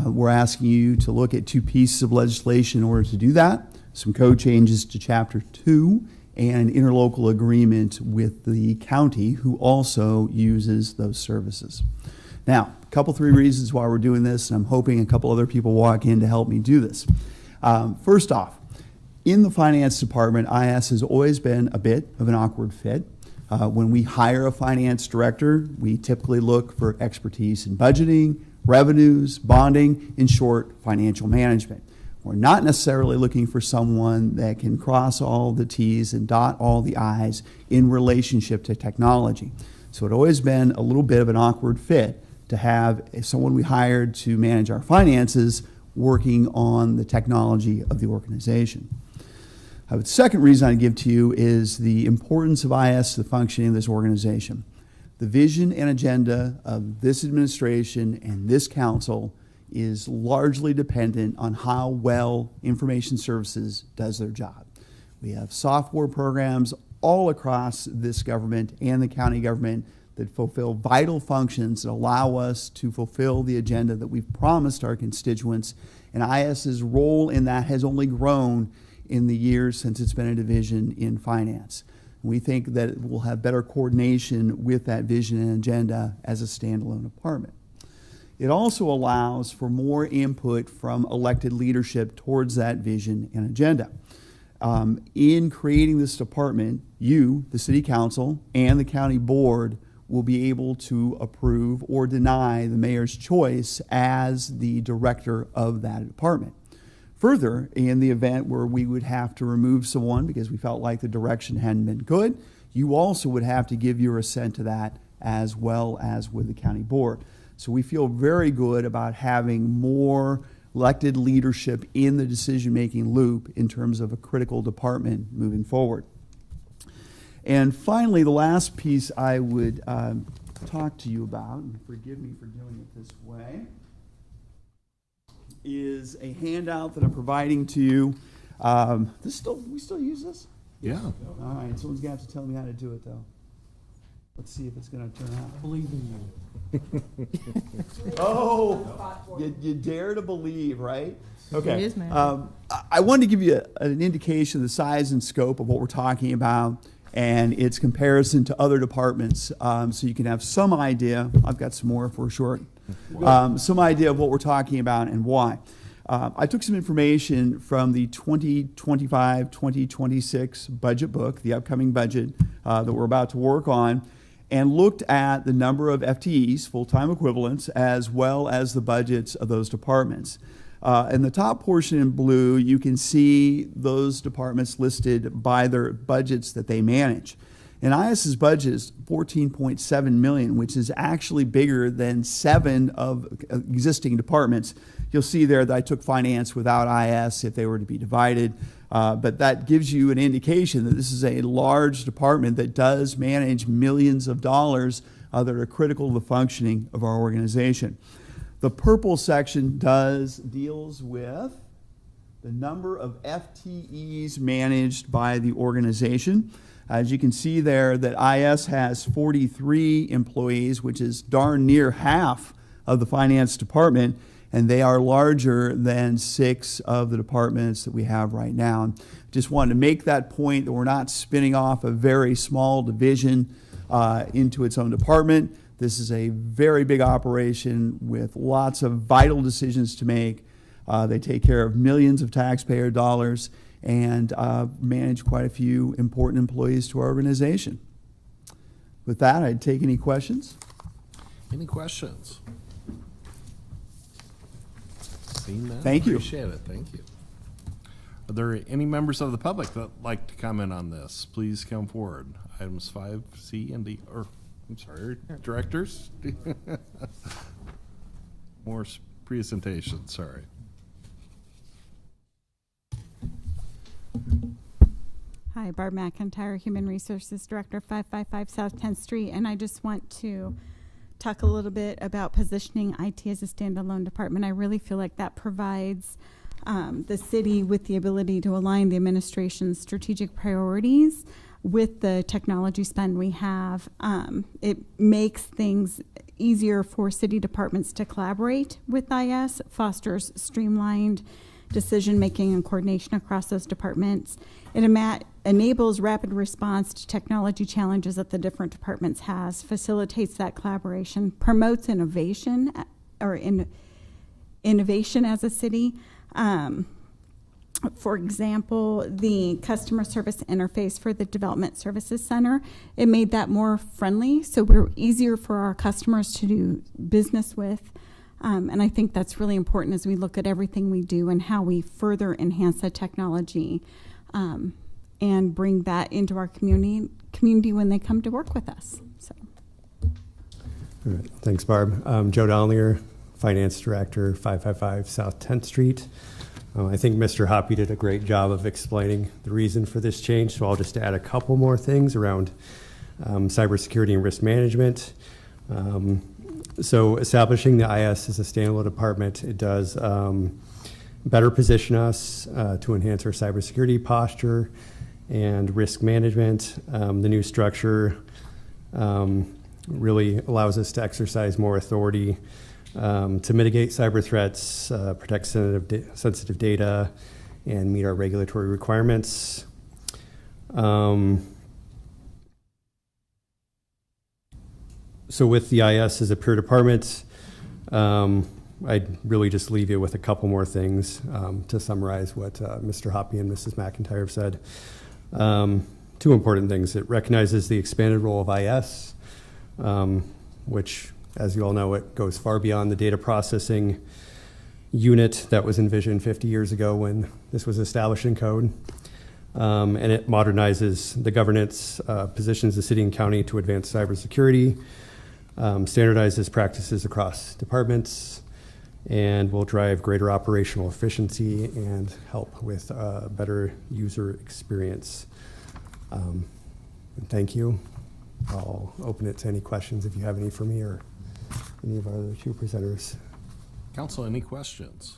We're asking you to look at 2 pieces of legislation in order to do that, some code changes to Chapter 2 and an interlocal agreement with the county who also uses those services. Now, a couple, 3 reasons why we're doing this, and I'm hoping a couple other people walk in to help me do this. First off, in the Finance Department, IS has always been a bit of an awkward fit. When we hire a finance director, we typically look for expertise in budgeting, revenues, bonding, in short, financial management. We're not necessarily looking for someone that can cross all the T's and dot all the I's in relationship to technology. So it's always been a little bit of an awkward fit to have someone we hired to manage our finances working on the technology of the organization. The second reason I give to you is the importance of IS to the functioning of this organization. The vision and agenda of this administration and this council is largely dependent on how well information services does their job. We have software programs all across this government and the county government that fulfill vital functions that allow us to fulfill the agenda that we've promised our constituents. And IS's role in that has only grown in the years since it's been a division in finance. We think that it will have better coordination with that vision and agenda as a standalone department. It also allows for more input from elected leadership towards that vision and agenda. In creating this department, you, the city council, and the county board will be able to approve or deny the mayor's choice as the director of that department. Further, in the event where we would have to remove someone because we felt like the direction hadn't been good, you also would have to give your assent to that as well as with the county board. So we feel very good about having more elected leadership in the decision-making loop in terms of a critical department moving forward. And finally, the last piece I would talk to you about, and forgive me for doing it this way, is a handout that I'm providing to you. We still use this? Yeah. All right, someone's gonna have to tell me how to do it though. Let's see if it's gonna turn out. I believe in you. Oh, you dare to believe, right? Okay. It is, man. I wanted to give you an indication of the size and scope of what we're talking about and its comparison to other departments, so you can have some idea. I've got some more if we're short. Some idea of what we're talking about and why. I took some information from the 2025-2026 budget book, the upcoming budget that we're about to work on, and looked at the number of FTEs, full-time equivalents, as well as the budgets of those departments. In the top portion in blue, you can see those departments listed by their budgets that they manage. And IS's budget is $14.7 million, which is actually bigger than 7 of existing departments. You'll see there that I took finance without IS if they were to be divided. But that gives you an indication that this is a large department that does manage millions of dollars that are critical to the functioning of our organization. The purple section deals with the number of FTEs managed by the organization. As you can see there, that IS has 43 employees, which is darn near half of the finance department, and they are larger than 6 of the departments that we have right now. And just wanted to make that point that we're not spinning off a very small division into its own department. This is a very big operation with lots of vital decisions to make. They take care of millions of taxpayer dollars and manage quite a few important employees to our organization. With that, I'd take any questions. Any questions? Seeing none? Thank you. Appreciate it. Thank you. Are there any members of the public that like to comment on this? Please come forward. Items 5C and D, or I'm sorry, directors? More presentation, sorry. Hi, Barb McIntyre, Human Resources Director, 555 South 10th Street, and I just want to talk a little bit about positioning IT as a standalone department. I really feel like that provides the city with the ability to align the administration's strategic priorities with the technology spend we have. It makes things easier for city departments to collaborate with IS, fosters streamlined decision-making and coordination across those departments. It enables rapid response to technology challenges that the different departments has, facilitates that collaboration, promotes innovation innovation as a city. For example, the customer service interface for the Development Services Center, it made that more friendly, so we're easier for our customers to do business with. And I think that's really important as we look at everything we do and how we further enhance the technology and bring that into our community when they come to work with us. So. All right. Thanks, Barb. Joe Dollinger, Finance Director, 555 South 10th Street. I think Mr. Hoppy did a great job of explaining the reason for this change, so I'll just add a couple more things around cybersecurity and risk management. So establishing the IS as a standalone department, it does better position us to enhance our cybersecurity posture and risk management. The new structure really allows us to exercise more authority to mitigate cyber threats, protect sensitive data, and meet our regulatory requirements. So with the IS as a peer department, I'd really just leave you with a couple more things to summarize what Mr. Hoppy and Mrs. McIntyre have said. Two important things. It recognizes the expanded role of IS, which, as you all know, it goes far beyond the data processing unit that was envisioned 50 years ago when this was established in code. And it modernizes the governance, positions the city and county to advance cybersecurity, standardizes practices across departments, and will drive greater operational efficiency and help with better user experience. And thank you. I'll open it to any questions if you have any for me or any of our other two presenters. Council, any questions?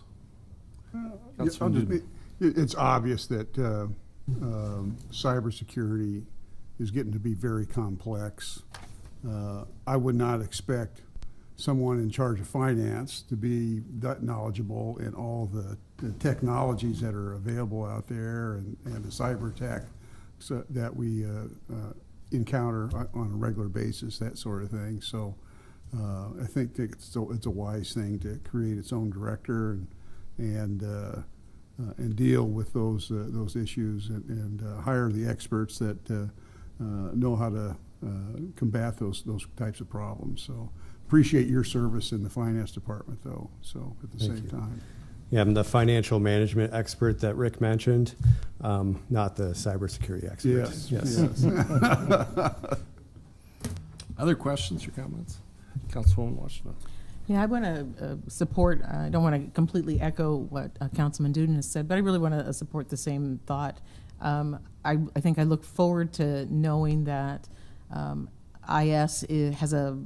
It's obvious that cybersecurity is getting to be very complex. I would not expect someone in charge of finance to be that knowledgeable in all the technologies that are available out there and the cyber tech that we encounter on a regular basis, that sort of thing. So I think that it's a wise thing to create its own director and deal with those issues and hire the experts that know how to combat those types of problems. So appreciate your service in the finance department, though. So at the same time. Yeah, I'm the financial management expert that Rick mentioned, not the cybersecurity expert. Yes. Other questions or comments? Councilwoman Washington. Yeah, I want to support, I don't want to completely echo what Councilman Duden has said, but I really want to support the same thought. I think I look forward to knowing that IS has a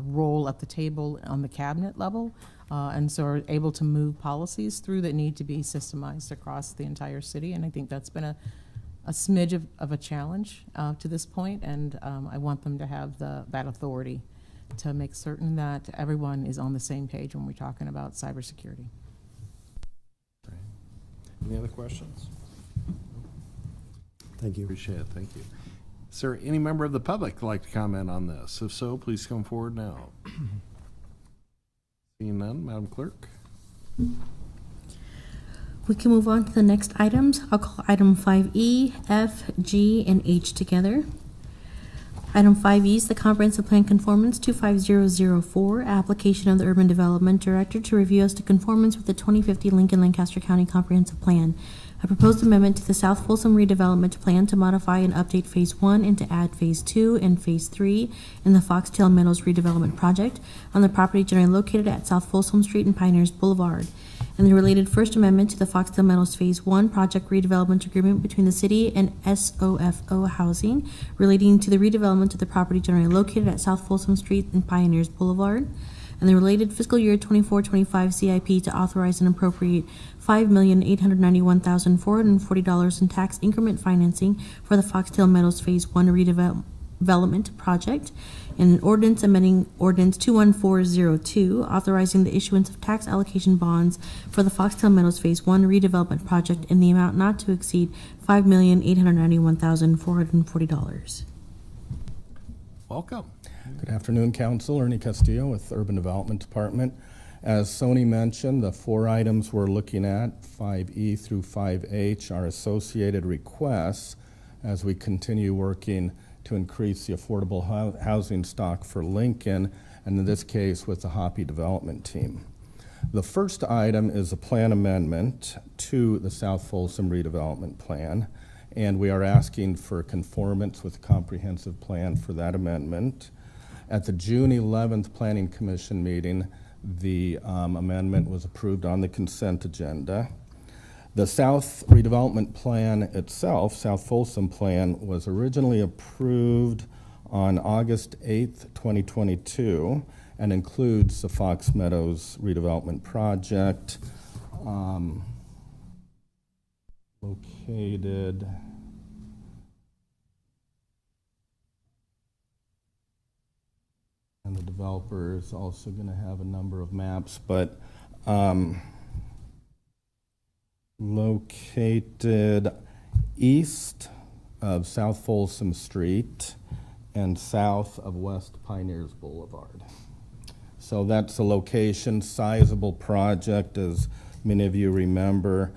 role at the table on the cabinet level, and so are able to move policies through that need to be systemized across the entire city. And I think that's been a smidge of a challenge to this point, and I want them to have that authority to make certain that everyone is on the same page when we're talking about cybersecurity. Any other questions? Thank you. Appreciate it. Thank you. Is there any member of the public who'd like to comment on this? If so, please come forward now. Seeing none, Madam Clerk. We can move on to the next items. I'll call item 5E, F, G, and H together. Item 5E is the Comprehensive Plan Conformance 25004, application of the Urban Development Director to review as to conformance with the 2050 Lincoln-Lancaster County Comprehensive Plan. A proposed amendment to the South Folsom Redevelopment Plan to modify and update Phase 1 and to add Phase 2 and Phase 3 in the Foxtail Meadows redevelopment project on the property generally located at South Folsom Street and Pioneers Boulevard, and the related First Amendment to the Foxtail Meadows Phase 1 project redevelopment agreement between the city and SOFO Housing relating to the redevelopment of the property generally located at South Folsom Street and Pioneers Boulevard, and the related fiscal year 24-25 CIP to authorize and appropriate $5,891,440 in tax increment financing for the Foxtail Meadows Phase 1 redevelopment project, and an ordinance amending Ordinance 21402, authorizing the issuance of tax allocation bonds for the Foxtail Meadows Phase 1 redevelopment project in the amount not to exceed $5,891,440. Welcome. Good afternoon, Council. Ernie Castillo with Urban Development Department. As Sony mentioned, the four items we're looking at, 5E through 5H, are associated requests as we continue working to increase the affordable housing stock for Lincoln, and in this case with the Hoppy Development Team. The first item is a plan amendment to the South Folsom Redevelopment Plan, and we are asking for conformance with the comprehensive plan for that amendment. At the June 11th Planning Commission meeting, the amendment was approved on the consent agenda. The South Redevelopment Plan itself, South Folsom Plan, was originally approved on August 8th, 2022, and includes the Fox Meadows redevelopment project located and the developer is also going to have a number of maps, but located east of South Folsom Street and south of West Pioneers Boulevard. So that's a location, sizable project, as many of you remember.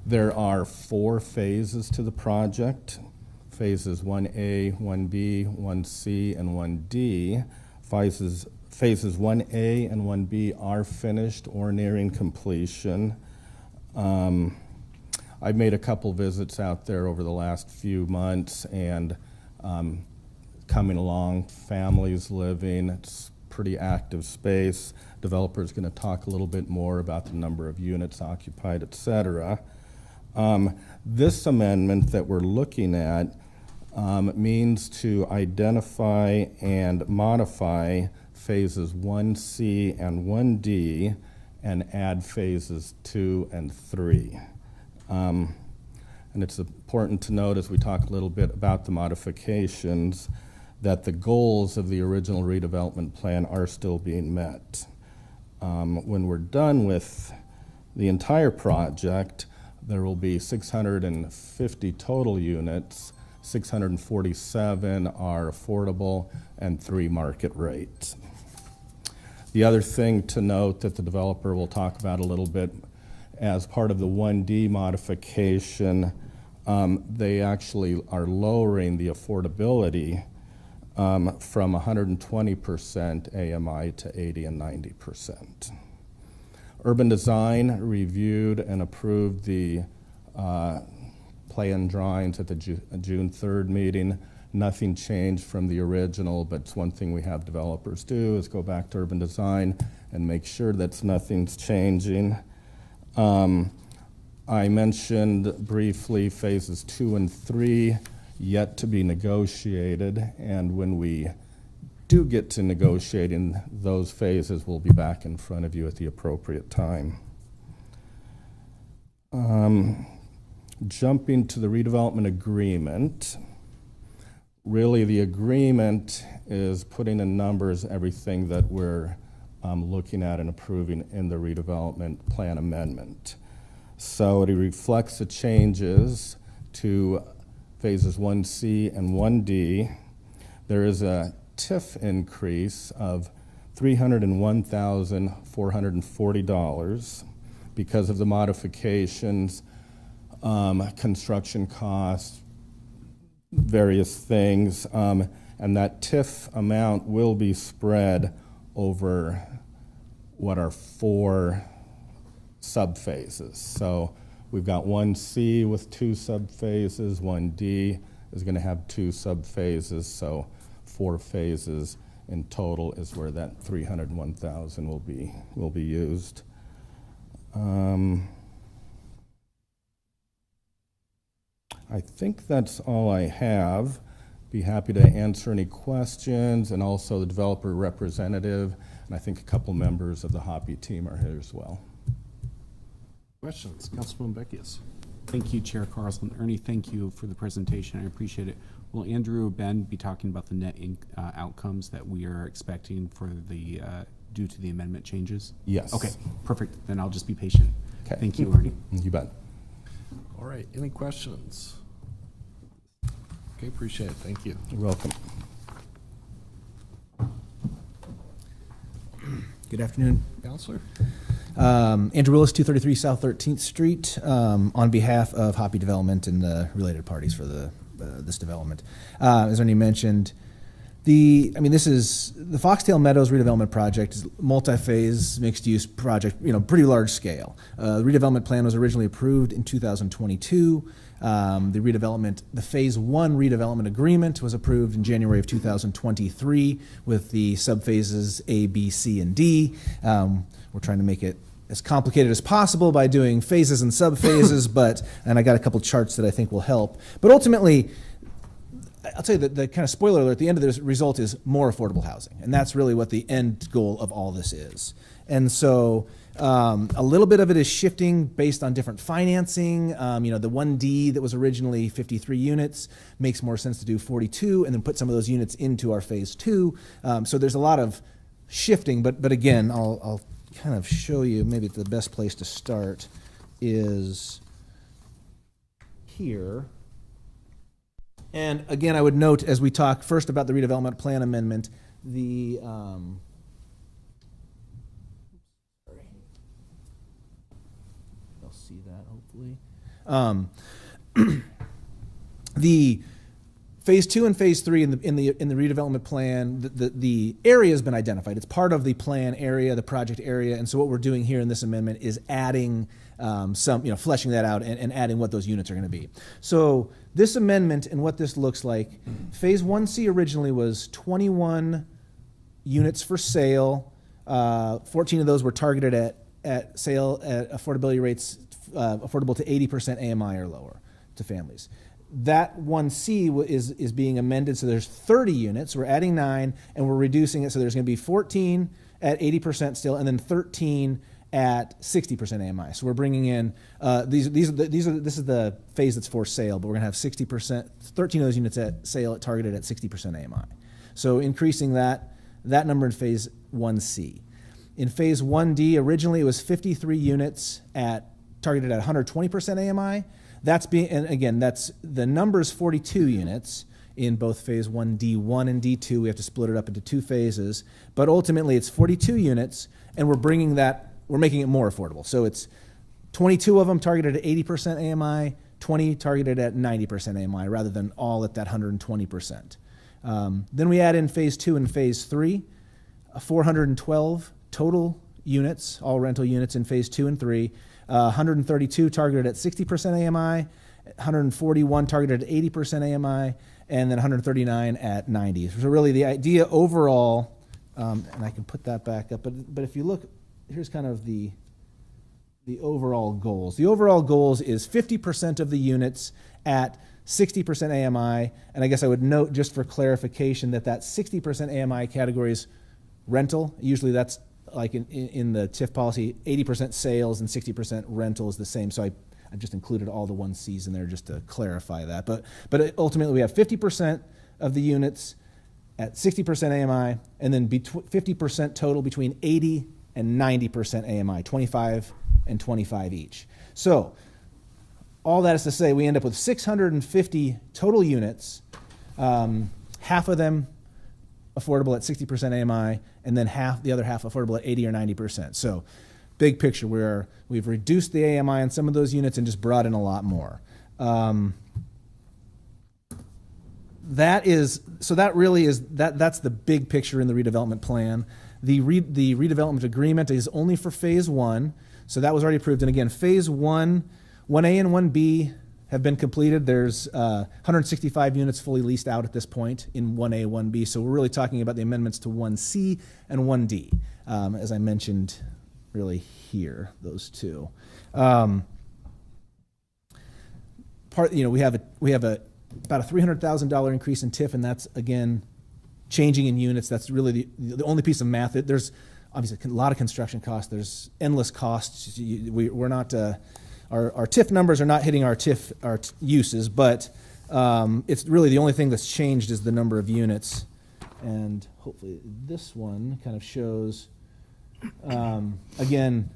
There are 4 phases to the project, phases 1A, 1B, 1C, and 1D. Phases 1A and 1B are finished or nearing completion. I've made a couple visits out there over the last few months, and coming along, families living, it's pretty active space. Developer's going to talk a little bit more about the number of units occupied, et cetera. This amendment that we're looking at means to identify and modify phases 1C and 1D and add phases 2 and 3. And it's important to note, as we talk a little bit about the modifications, that the goals of the original redevelopment plan are still being met. When we're done with the entire project, there will be 650 total units. 647 are affordable and 3 market rate. The other thing to note that the developer will talk about a little bit, as part of the 1D modification, they actually are lowering the affordability from 120% AMI to 80 and 90%. Urban Design reviewed and approved the plan drawings at the June 3rd meeting. Nothing changed from the original, but it's one thing we have developers do is go back to Urban Design and make sure that nothing's changing. I mentioned briefly phases 2 and 3 yet to be negotiated, and when we do get to negotiating those phases, we'll be back in front of you at the appropriate time. Jumping to the redevelopment agreement. Really, the agreement is putting in numbers everything that we're looking at and approving in the redevelopment plan amendment. So it reflects the changes to phases 1C and 1D. There is a TIF increase of $301,440 because of the modifications, construction costs, various things, and that TIF amount will be spread over what are 4 subphases. So we've got 1C with 2 subphases, 1D is going to have 2 subphases, so 4 phases in total is where that $301,000 will be used. I think that's all I have. Be happy to answer any questions, and also the developer representative, and I think a couple members of the Hoppy team are here as well. Questions? Councilman Beckius. Thank you, Chair Carlson. Ernie, thank you for the presentation. I appreciate it. Will Andrew or Ben be talking about the net outcomes that we are expecting for the due to the amendment changes? Yes. Okay, perfect. Then I'll just be patient. Okay. Thank you, Ernie. You bet. All right, any questions? Okay, appreciate it. Thank you. You're welcome. Good afternoon. Counselor. Andrew Willis, 233 South 13th Street, on behalf of Hoppy Development and the related parties for this development. As Ernie mentioned, this is the Foxtail Meadows redevelopment project is multi-phase mixed-use project, pretty large scale. The redevelopment plan was originally approved in 2022. The phase 1 redevelopment agreement was approved in January of 2023 with the subphases A, B, C, and D. We're trying to make it as complicated as possible by doing phases and subphases, and I got a couple charts that I think will help. But ultimately, I'll tell you that the kind of spoiler alert, the end of this result is more affordable housing. And that's really what the end goal of all this is. And so a little bit of it is shifting based on different financing. The 1D that was originally 53 units makes more sense to do 42 and then put some of those units into our phase 2. So there's a lot of shifting, but again, I'll kind of show you maybe the best place to start is here. And again, I would note as we talk first about the redevelopment plan amendment, the they'll see that hopefully. The phase 2 and phase 3 in the redevelopment plan, the area has been identified. It's part of the plan area, the project area, and so what we're doing here in this amendment is adding fleshing that out and adding what those units are going to be. So this amendment and what this looks like, phase 1C originally was 21 units for sale. 14 of those were targeted at sale at affordability rates affordable to 80% AMI or lower to families. That 1C is being amended, so there's 30 units. We're adding 9, and we're reducing it, so there's going to be 14 at 80% still, and then 13 at 60% AMI. So we're bringing in this is the phase that's for sale, but we're going to have 60%, 13 of those units at sale targeted at 60% AMI. So increasing that number in phase 1C. In phase 1D, originally it was 53 units targeted at 120% AMI. And again, that's the number's 42 units in both phase 1D1 and D2. We have to split it up into 2 phases, but ultimately it's 42 units, and we're making it more affordable. So it's 22 of them targeted at 80% AMI, 20 targeted at 90% AMI, rather than all at that 120%. Then we add in phase 2 and phase 3, 412 total units, all rental units in phase 2 and 3. 132 targeted at 60% AMI, 141 targeted at 80% AMI, and then 139 at 90. So really the idea overall, and I can put that back up, but if you look, here's kind of the overall goals. The overall goals is 50% of the units at 60% AMI, and I guess I would note just for clarification that 60% AMI category is rental. Usually that's like in the TIF policy, 80% sales and 60% rental is the same. So I just included all the 1Cs in there just to clarify that. But ultimately we have 50% of the units at 60% AMI, and then 50% total between 80 and 90% AMI, 25 and 25 each. So all that is to say we end up with 650 total units, half of them affordable at 60% AMI, and then the other half affordable at 80 or 90%. So big picture, we've reduced the AMI on some of those units and just brought in a lot more. That's the big picture in the redevelopment plan. The redevelopment agreement is only for phase 1, so that was already approved. And again, phase 1, 1A and 1B have been completed. There's 165 units fully leased out at this point in 1A, 1B. So we're really talking about the amendments to 1C and 1D, as I mentioned really here, those two. We have about a $300,000 increase in TIF, and that's, again, changing in units. That's really the only piece of math. There's obviously a lot of construction costs. There's endless costs. We're not... Our TIF numbers are not hitting our TIF uses, but it's really the only thing that's changed is the number of units. And hopefully this one kind of shows, again,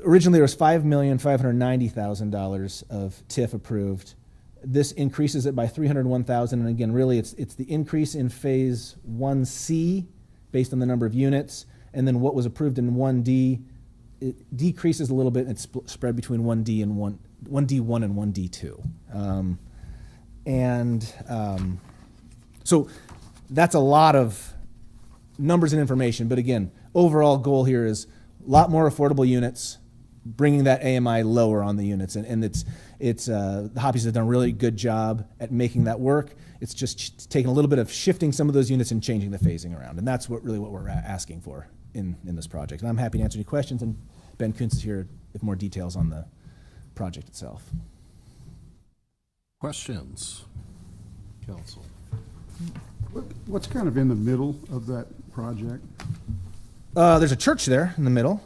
originally there was $5,590,000 of TIF approved. This increases it by $301,000, and again, really it's the increase in phase 1C based on the number of units, and then what was approved in 1D. It decreases a little bit, and it's spread between 1D and 1D1 and 1D2. So that's a lot of numbers and information, but again, overall goal here is a lot more affordable units, bringing that AMI lower on the units, and the Hoppies have done a really good job at making that work. It's just taking a little bit of shifting some of those units and changing the phasing around, and that's what we're asking for in this project. And I'm happy to answer any questions, and Ben Kuntz is here with more details on the project itself. Questions? council. What's kind of in the middle of that project? There's a church there in the middle.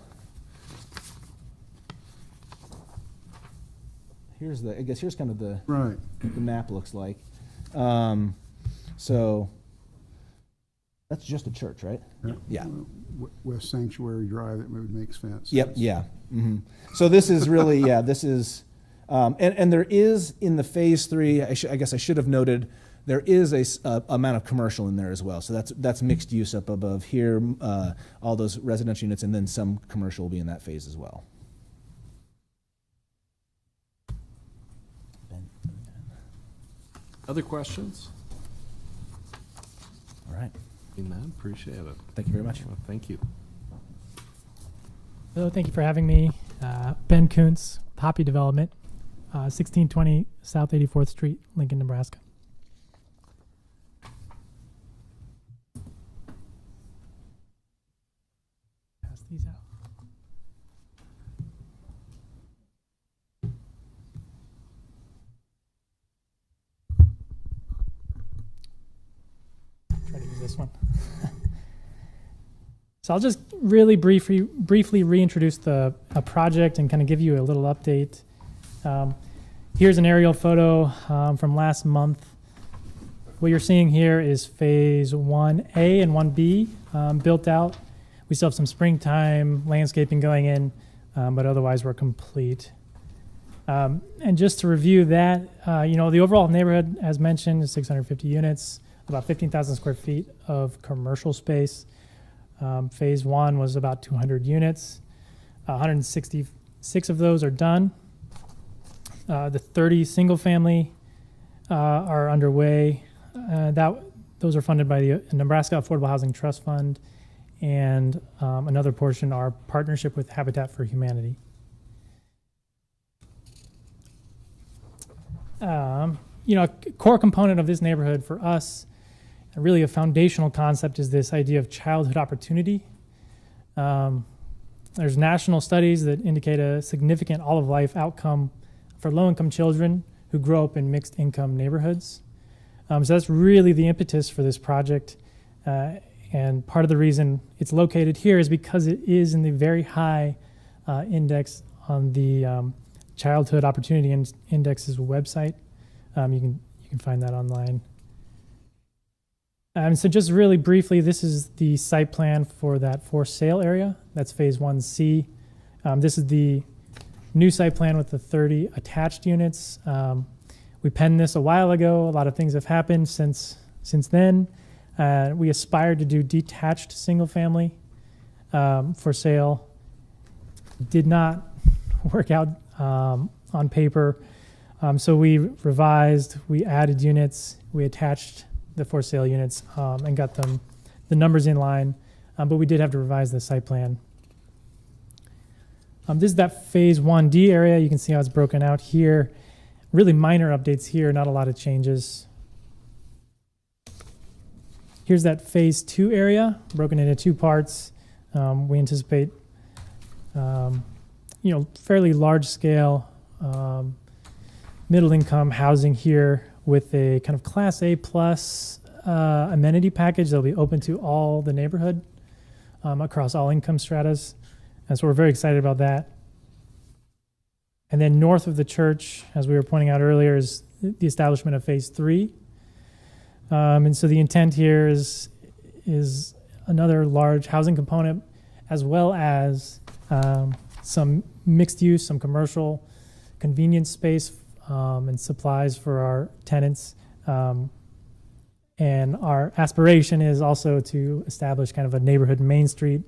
Here's kind of the Right. the map looks like. So that's just a church, right? Yeah. West Sanctuary Drive, that would make sense. Yep. Yeah. hmm So this is really, this is, and there is in the phase 3. I guess I should have noted there is a amount of commercial in there as well. So that's mixed use up above here. All those residential units, and then some commercial will be in that phase as well. Other questions? All right. Amen. Appreciate it. Thank you very much. Well, thank you. Hello, thank you for having me. Ben Kuntz, Hoppy Development, 1620 South 84th Street, Lincoln, Nebraska. Pass these out. Try to use this one. So I'll just really briefly reintroduce the project and kind of give you a little update. Here's an aerial photo from last month. What you're seeing here is phase 1A and 1B built out. We still have some springtime landscaping going in, but otherwise we're complete. And just to review that, the overall neighborhood, as mentioned, is 650 units, about 15,000 square feet of commercial space. Phase 1 was about 200 units. 166 of those are done. The 30 single family are underway. Those are funded by the Nebraska Affordable Housing Trust Fund, and another portion are partnership with Habitat for Humanity. A core component of this neighborhood for us, really a foundational concept, is this idea of childhood opportunity. There's national studies that indicate a significant all-of-life outcome for low-income children who grow up in mixed-income neighborhoods. So that's really the impetus for this project. And part of the reason it's located here is because it is in the very high index on the Childhood Opportunity Index's website. You can find that online. So just really briefly, this is the site plan for that for sale area. That's phase 1C. This is the new site plan with the 30 attached units. We penned this a while ago. A lot of things have happened since then. We aspired to do detached single family for sale. Did not work out on paper. So we revised, we added units, we attached the for sale units and got the numbers in line, but we did have to revise the site plan. This is that phase 1D area. You can see how it's broken out here. Really minor updates here, not a lot of changes. Here's that phase 2 area, broken into 2 parts. We anticipate, fairly large scale, middle income housing here with a kind of Class A plus amenity package that'll be open to all the neighborhood across all income stratas. And so we're very excited about that. And then north of the church, as we were pointing out earlier, is the establishment of phase 3. And so the intent here is another large housing component, as well as some mixed use, some commercial convenience space and supplies for our tenants. And our aspiration is also to establish kind of a neighborhood main street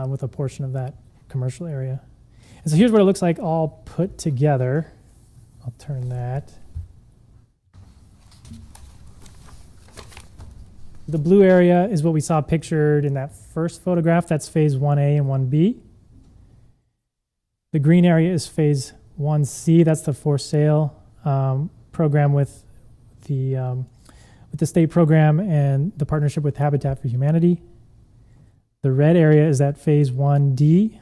with a portion of that commercial area. And so here's what it looks like all put together. I'll turn that. The blue area is what we saw pictured in that first photograph. That's phase 1A and 1B. The green area is phase 1C. That's the for sale program with the state program and the partnership with Habitat for Humanity. The red area is that phase 1D,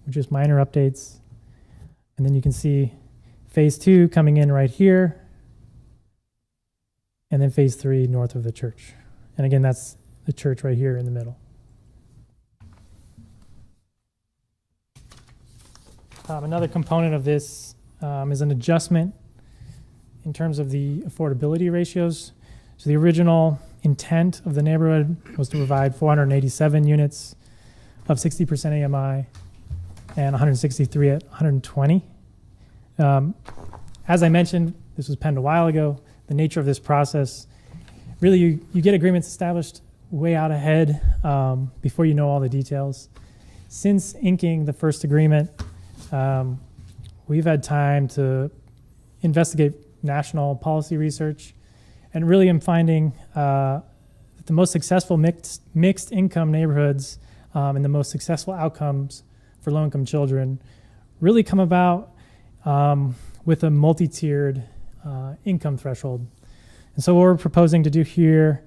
which is minor updates. And then you can see phase 2 coming in right here. and then phase 3 north of the church. And again, that's the church right here in the middle. Another component of this is an adjustment in terms of the affordability ratios. So the original intent of the neighborhood was to provide 487 units of 60% AMI and 163 at 120. As I mentioned, this was penned a while ago. The nature of this process, really you get agreements established way out ahead before you know all the details. Since inking the first agreement, we've had time to investigate national policy research, and really am finding that the most successful mixed income neighborhoods and the most successful outcomes for low-income children really come about with a multi-tiered income threshold. And so what we're proposing to do here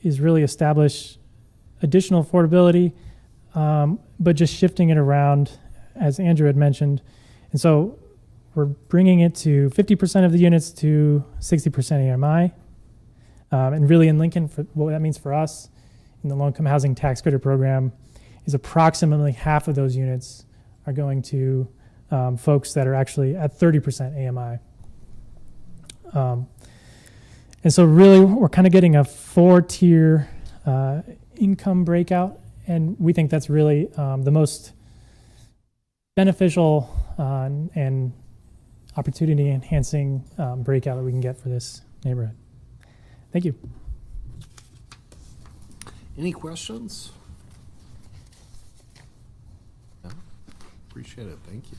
is really establish additional affordability, but just shifting it around, as Andrew had mentioned. And so we're bringing it to 50% of the units to 60% AMI. And really in Lincoln, what that means for us in the low-income housing tax credit program is approximately half of those units are going to folks that are actually at 30% AMI. And so really we're kind of getting a 4-tier income breakout, and we think that's really the most beneficial and opportunity enhancing breakout that we can get for this neighborhood. Thank you. Any questions? No? Appreciate it. Thank you.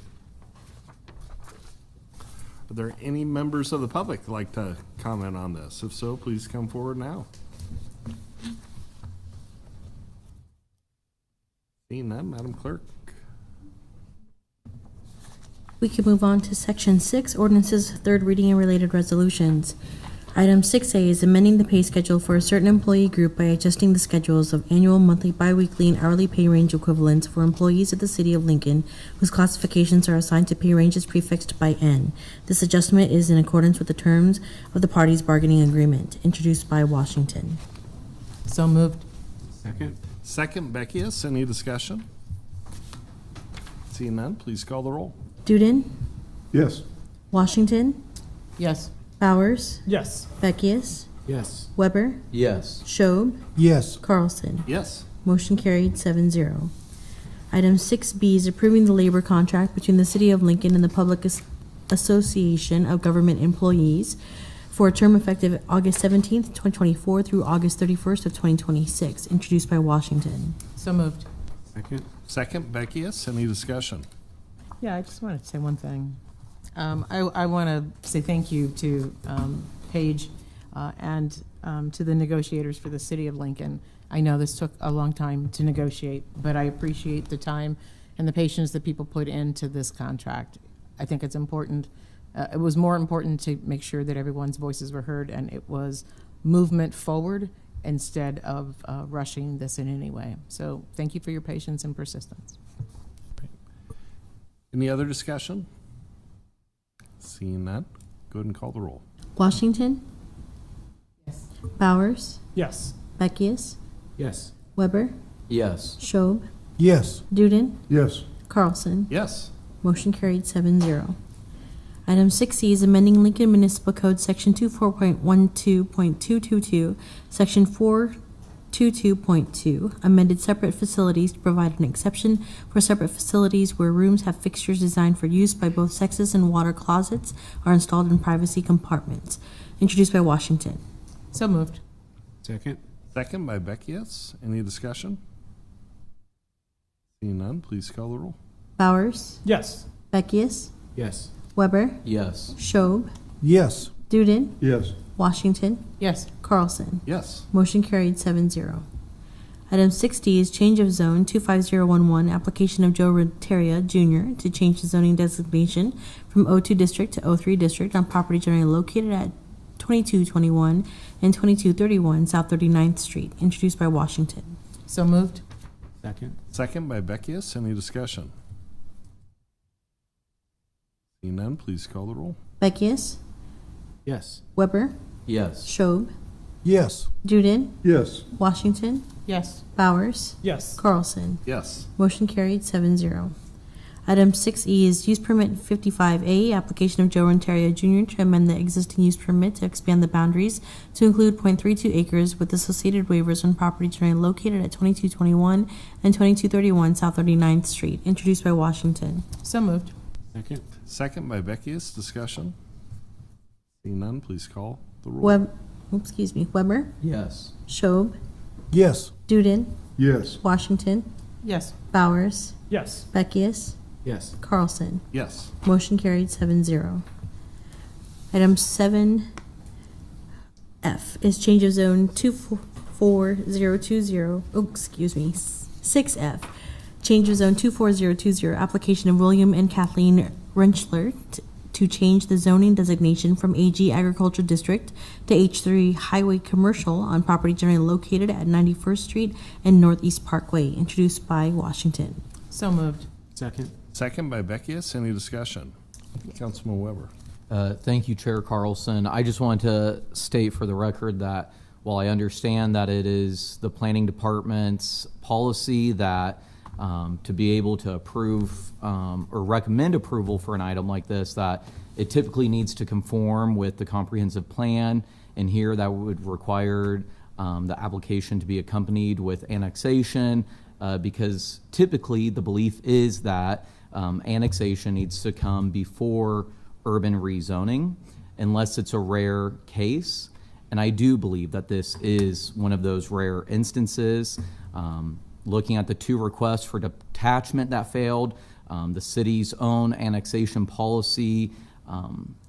Are there any members of the public who'd like to comment on this? If so, please come forward now. Seeing none, Madam Clerk. We can move on to Section 6, Ordinances, Third Reading and Related Resolutions. Item 6A is amending the pay schedule for a certain employee group by adjusting the schedules of annual, monthly, biweekly, and hourly pay range equivalents for employees of the City of Lincoln whose classifications are assigned to pay ranges prefixed by N. This adjustment is in accordance with the terms of the parties' bargaining agreement, introduced by Washington. So moved. Second. Second, Beckius. Any discussion? Seeing none, please call the roll. Duden, Yes. Washington, Yes. Bowers, Yes. Beckius, Yes. Weber, Yes. Schob, Yes. Carlson. Yes. Motion carried 7-0. Item 6B is approving the labor contract between the City of Lincoln and the Public Association of Government Employees for a term effective August 17th, 2024 through August 31st of 2026, introduced by Washington. So moved. Second. Second, Beckius. Any discussion? Yeah, I just wanted to say one thing. I want to say thank you to Paige and to the negotiators for the City of Lincoln. I know this took a long time to negotiate, but I appreciate the time and the patience that people put into this contract. I think it's important. It was more important to make sure that everyone's voices were heard, and it was movement forward instead of rushing this in any way. So thank you for your patience and persistence. Any other discussion? Seeing none, go ahead and call the roll. Washington, Yes. Bowers, Yes. Beckius, Yes. Weber, Yes. Schob, Yes. Duden, Yes. Carlson. Yes. Motion carried 7-0. Item 6C is amending Lincoln Municipal Code Section 24.12.222, Section 422.2, amended separate facilities to provide an exception for separate facilities where rooms have fixtures designed for use by both sexes and water closets are installed in privacy compartments, introduced by Washington. So moved. Second. Second by Beckius. Any discussion? Seeing none, please call the roll. Yes. Bowers, Beckius, Yes. Weber, Yes. Schob, Yes. Duden, Yes. Washington, Yes. Carlson. Yes. Motion carried 7-0. Item 6D is change of zone 25011, application of Joe Renteria Jr. to change the zoning designation from O2 district to O3 district on property generally located at 2221 and 2231 South 39th Street, introduced by Washington. So moved. Second. Second by Beckius. Any discussion? Seeing none, please call the roll. Beckius, Yes. Weber, Yes. Schob, Yes. Duden, Yes. Washington, Yes. Bowers, Yes. Carlson. Yes. Motion carried 7-0. Item 6E is use permit 55A, application of Joe Renteria Jr. to amend the existing use permit to expand the boundaries to include .32 acres with associated waivers on property generally located at 2221 and 2231 South 39th Street, introduced by Washington. So moved. Second. Second by Beckius. Discussion? Seeing none, please call the roll. Weber, Yes. Schob, Yes. Duden, Yes. Washington, Yes. Bowers, Yes. Beckius, Yes. Carlson. Yes. Motion carried 7-0. Item 7F is change of zone 24020, 6F. Change of zone 24020, application of William and Kathleen Renchler to change the zoning designation from AG Agriculture District to H3 Highway Commercial on property generally located at 91st Street and Northeast Parkway, introduced by Washington. So moved. Second. Second by Beckius. Any discussion? Councilman Weber. Thank you, Chair Carlson. I just wanted to state for the record that while I understand that it is the planning department's policy that to be able to approve or recommend approval for an item like this, that it typically needs to conform with the comprehensive plan, and here that would require the application to be accompanied with annexation, because typically the belief is that annexation needs to come before urban rezoning, unless it's a rare case. And I do believe that this is one of those rare instances. Looking at the two requests for detachment that failed, the city's own annexation policy,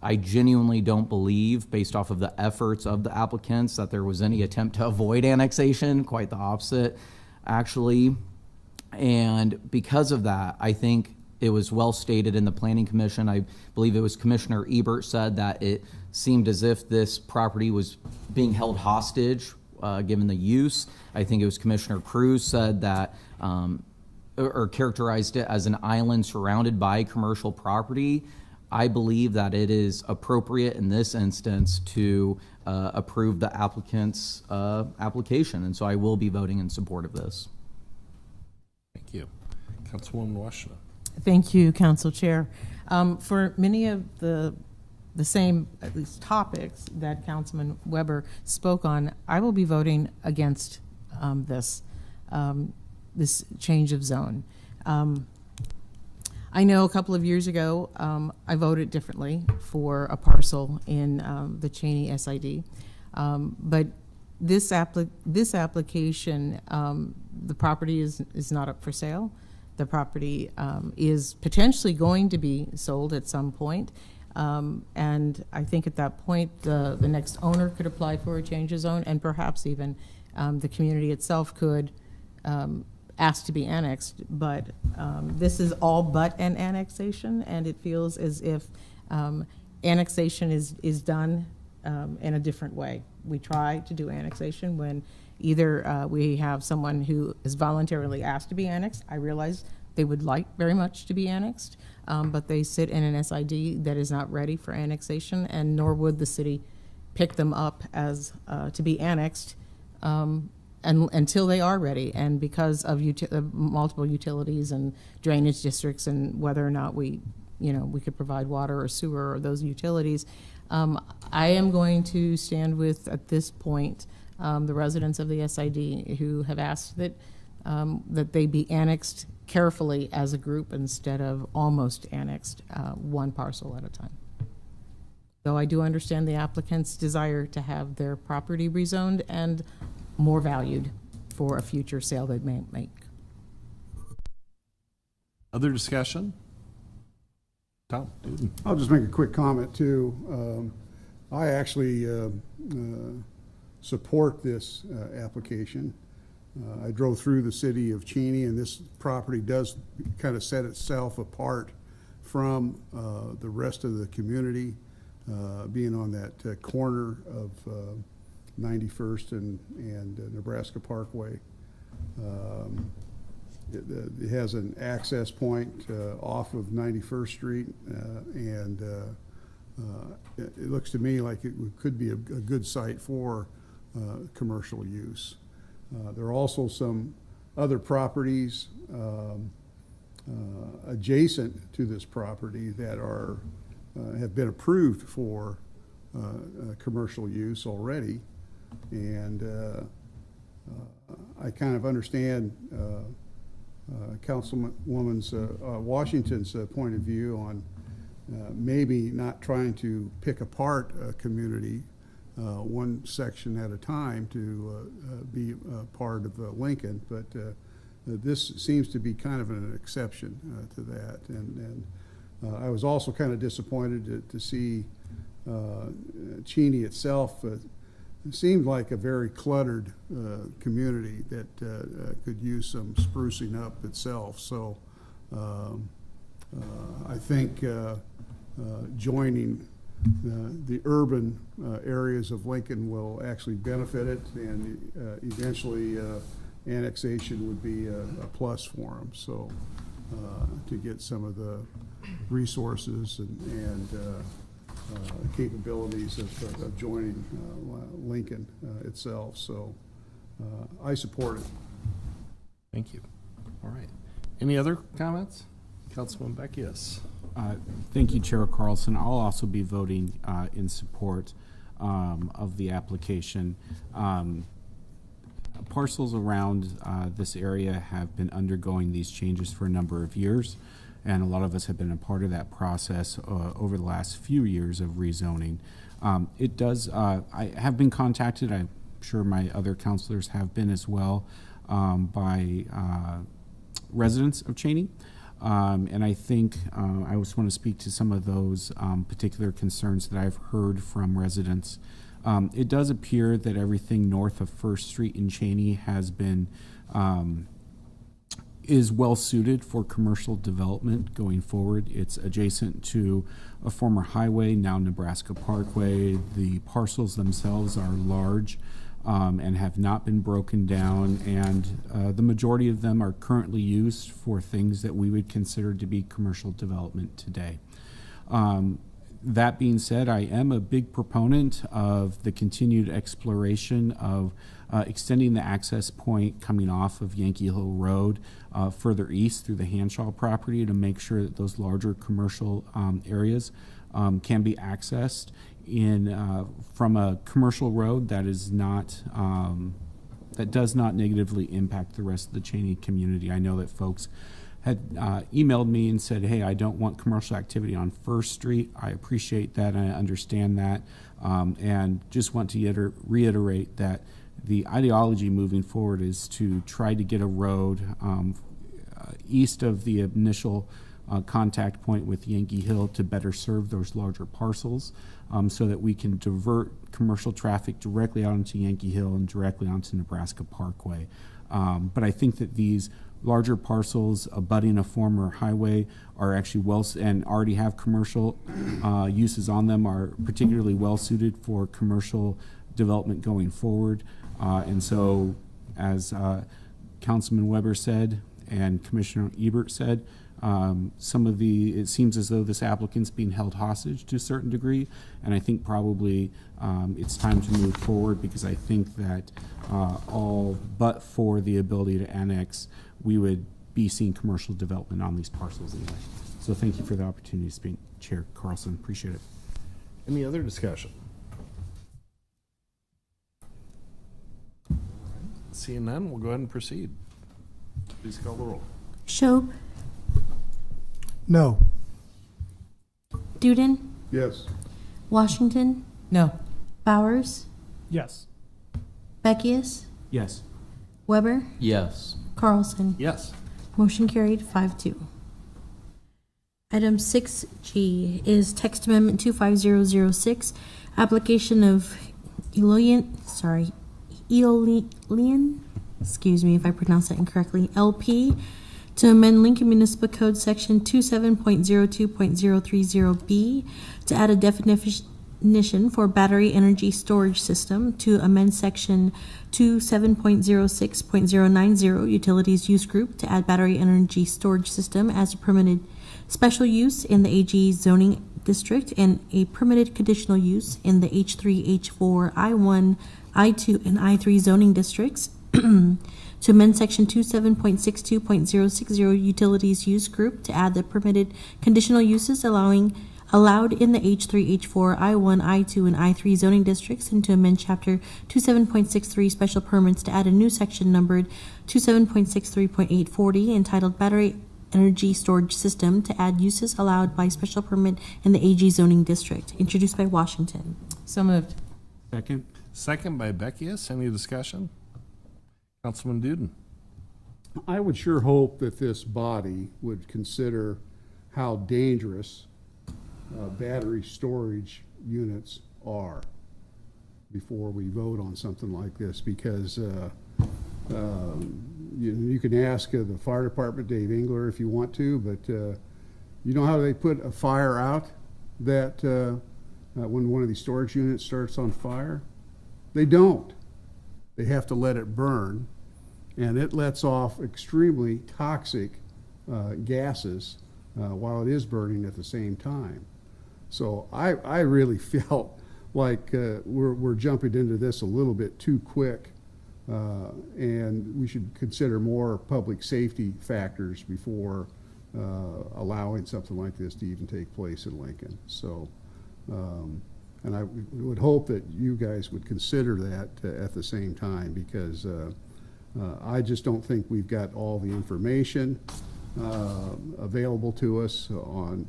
I genuinely don't believe, based off of the efforts of the applicants, that there was any attempt to avoid annexation. Quite the opposite, actually. And because of that, I think it was well stated in the Planning Commission. I believe it was Commissioner Ebert said that it seemed as if this property was being held hostage given the use. I think it was Commissioner Cruz said that, or characterized it as an island surrounded by commercial property. I believe that it is appropriate in this instance to approve the applicant's application, and so I will be voting in support of this. Thank you. Councilwoman Washington. Thank you, Council Chair. For many of the same, at least, topics that Councilman Weber spoke on, I will be voting against this change of zone. I know a couple of years ago, I voted differently for a parcel in the Cheney SID, but this application, the property is not up for sale. The property is potentially going to be sold at some point. And I think at that point, the next owner could apply for a change of zone, and perhaps even the community itself could ask to be annexed. But this is all but an annexation, and it feels as if annexation is done in a different way. We try to do annexation when either we have someone who is voluntarily asked to be annexed. I realize they would like very much to be annexed, but they sit in an SID that is not ready for annexation, and nor would the city pick them up as to be annexed until they are ready. And because of multiple utilities and drainage districts, and whether or not we could provide water or sewer or those utilities, I am going to stand with, at this point, the residents of the SID who have asked that they be annexed carefully as a group instead of almost annexed one parcel at a time. Though I do understand the applicant's desire to have their property rezoned and more valued for a future sale they may make. Other discussion? Tom? I'll just make a quick comment too. I actually support this application. I drove through the city of Cheney, and this property does kind of set itself apart from the rest of the community, being on that corner of 91st and Nebraska Parkway. It has an access point off of 91st Street, and it looks to me like it could be a good site for commercial use. There are also some other properties adjacent to this property that are have been approved for commercial use already, and I kind of understand Councilwoman Washington's point of view on maybe not trying to pick apart a community one section at a time to be part of Lincoln, but this seems to be kind of an exception to that. And I was also kind of disappointed to see Cheney itself seemed like a very cluttered community that could use some sprucing up itself. So I think joining the urban areas of Lincoln will actually benefit it, and eventually annexation would be a plus for them. So to get some of the resources and capabilities of joining Lincoln itself. So I support it. Thank you. All right. Any other comments? Councilman Beckius. Thank you, Chair Carlson. I'll also be voting in support of the application. Parcels around this area have been undergoing these changes for a number of years, and a lot of us have been a part of that process over the last few years of rezoning. It does, I have been contacted, I'm sure my other counselors have been as well, by residents of Cheney. And I think I just want to speak to some of those particular concerns that I've heard from residents. It does appear that everything north of First Street in Cheney has been is well suited for commercial development going forward. It's adjacent to a former highway, now Nebraska Parkway. The parcels themselves are large and have not been broken down, and the majority of them are currently used for things that we would consider to be commercial development today. That being said, I am a big proponent of the continued exploration of extending the access point coming off of Yankee Hill Road further east through the Hanshaw property to make sure that those larger commercial areas can be accessed in from a commercial road that is not that does not negatively impact the rest of the Cheney community. I know that folks had emailed me and said, hey, I don't want commercial activity on First Street. I appreciate that, and I understand that, and just want to reiterate that the ideology moving forward is to try to get a road east of the initial contact point with Yankee Hill to better serve those larger parcels, so that we can divert commercial traffic directly out into Yankee Hill and directly onto Nebraska Parkway. But I think that these larger parcels abutting a former highway are actually and already have commercial uses on them, are particularly well suited for commercial development going forward. And so, as Councilman Weber said and Commissioner Ebert said, it seems as though this applicant's being held hostage to a certain degree, and I think probably it's time to move forward, because I think that all but for the ability to annex, we would be seeing commercial development on these parcels anyway. So thank you for the opportunity to speak, Chair Carlson. Appreciate it. Any other discussion? Seeing none, we'll go ahead and proceed. Please call the roll. Schob, No. Duden, Yes. Washington, No. Yes. Bowers, Beckius, Yes. Weber, Yes. Carlson. Yes. Motion carried 5-2. Item 6G is text amendment 25006, application of Eolian, excuse me if I pronounce that incorrectly, LP, to amend Lincoln Municipal Code Section 27.02.030B to add a definition for battery energy storage system, to amend Section 27.06.090 Utilities Use Group to add battery energy storage system as a permitted special use in the AG zoning district and a permitted conditional use in the H3, H4, I1, I2, and I3 zoning districts to amend section 27.62.060 utilities use group to add the permitted conditional uses allowed in the H3, H4, I1, I2, and I3 zoning districts, and to amend chapter 27.63 special permits to add a new section numbered 27.63.840 entitled Battery Energy Storage System to add uses allowed by special permit in the AG zoning district, introduced by Washington. So moved. Second. Second by Beckius. Any discussion? Councilman Duden. I would sure hope that this body would consider how dangerous battery storage units are before we vote on something like this, because you can ask the fire department, Dave Engler, if you want to, but you know how they put a fire out that when one of these storage units starts on fire? They don't. They have to let it burn, and it lets off extremely toxic gases while it is burning at the same time. So I really felt like we're jumping into this a little bit too quick, and we should consider more public safety factors before allowing something like this to even take place in Lincoln. So, and I would hope that you guys would consider that at the same time, because I just don't think we've got all the information available to us on.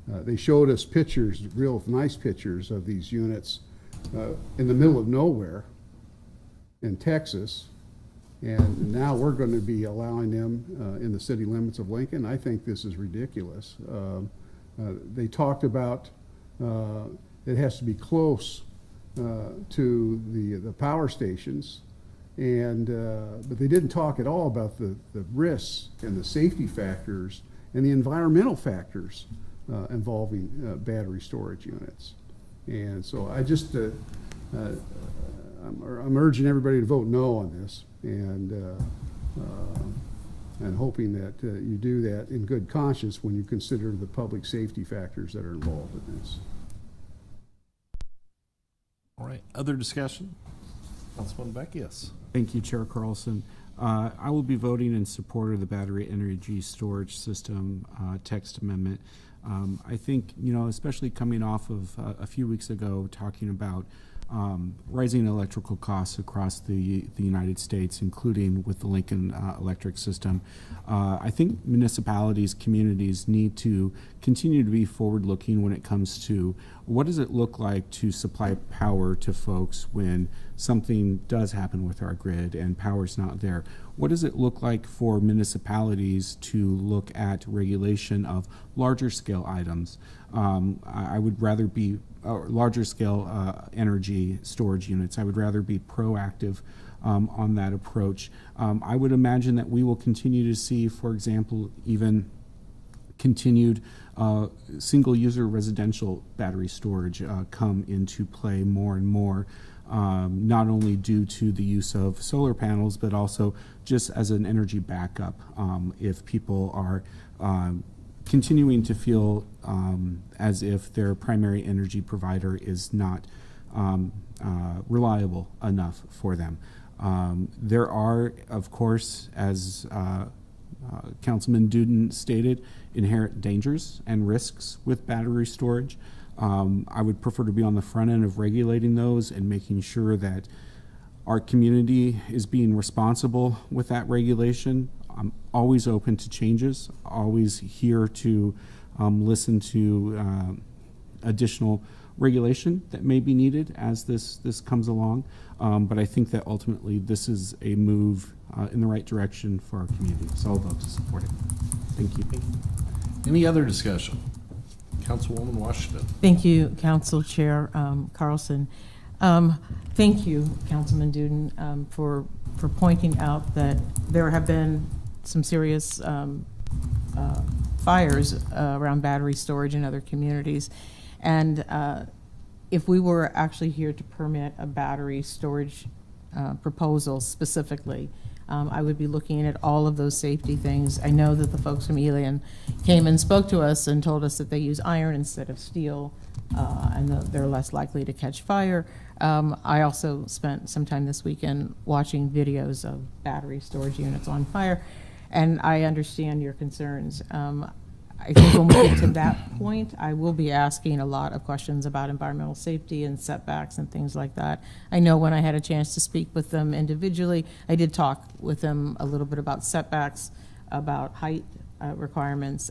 They showed us pictures, real nice pictures of these units in the middle of nowhere in Texas, and now we're going to be allowing them in the city limits of Lincoln. I think this is ridiculous. They talked about it has to be close to the power stations, and but they didn't talk at all about the risks and the safety factors and the environmental factors involving battery storage units. And so I just I'm urging everybody to vote no on this, and hoping that you do that in good conscience when you consider the public safety factors that are involved in this. All right. Other discussion? Councilman Beckius. Thank you, Chair Carlson. I will be voting in support of the battery energy storage system text amendment. I think, especially coming off of a few weeks ago talking about rising electrical costs across the United States, including with the Lincoln electric system, I think municipalities, communities need to continue to be forward-looking when it comes to what does it look like to supply power to folks when something does happen with our grid and power's not there. What does it look like for municipalities to look at regulation of larger scale items? I would rather be larger scale energy storage units. I would rather be proactive on that approach. I would imagine that we will continue to see, for example, even continued single-user residential battery storage come into play more and more, not only due to the use of solar panels, but also just as an energy backup if people are continuing to feel as if their primary energy provider is not reliable enough for them. There are, of course, as Councilman Duden stated, inherent dangers and risks with battery storage. I would prefer to be on the front end of regulating those and making sure that our community is being responsible with that regulation. I'm always open to changes, always here to listen to additional regulation that may be needed as this comes along. But I think that ultimately this is a move in the right direction for our community. So I'll vote to support it. Thank you. Any other discussion? Councilwoman Washington. Thank you, Council Chair Carlson. Thank you, Councilman Duden, for pointing out that there have been some serious fires around battery storage in other communities. And if we were actually here to permit a battery storage proposal specifically, I would be looking at all of those safety things. I know that the folks from Elian came and spoke to us and told us that they use iron instead of steel, and that they're less likely to catch fire. I also spent some time this weekend watching videos of battery storage units on fire, and I understand your concerns. I think when we get to that point, I will be asking a lot of questions about environmental safety and setbacks and things like that. I know when I had a chance to speak with them individually, I did talk with them a little bit about setbacks, about height requirements,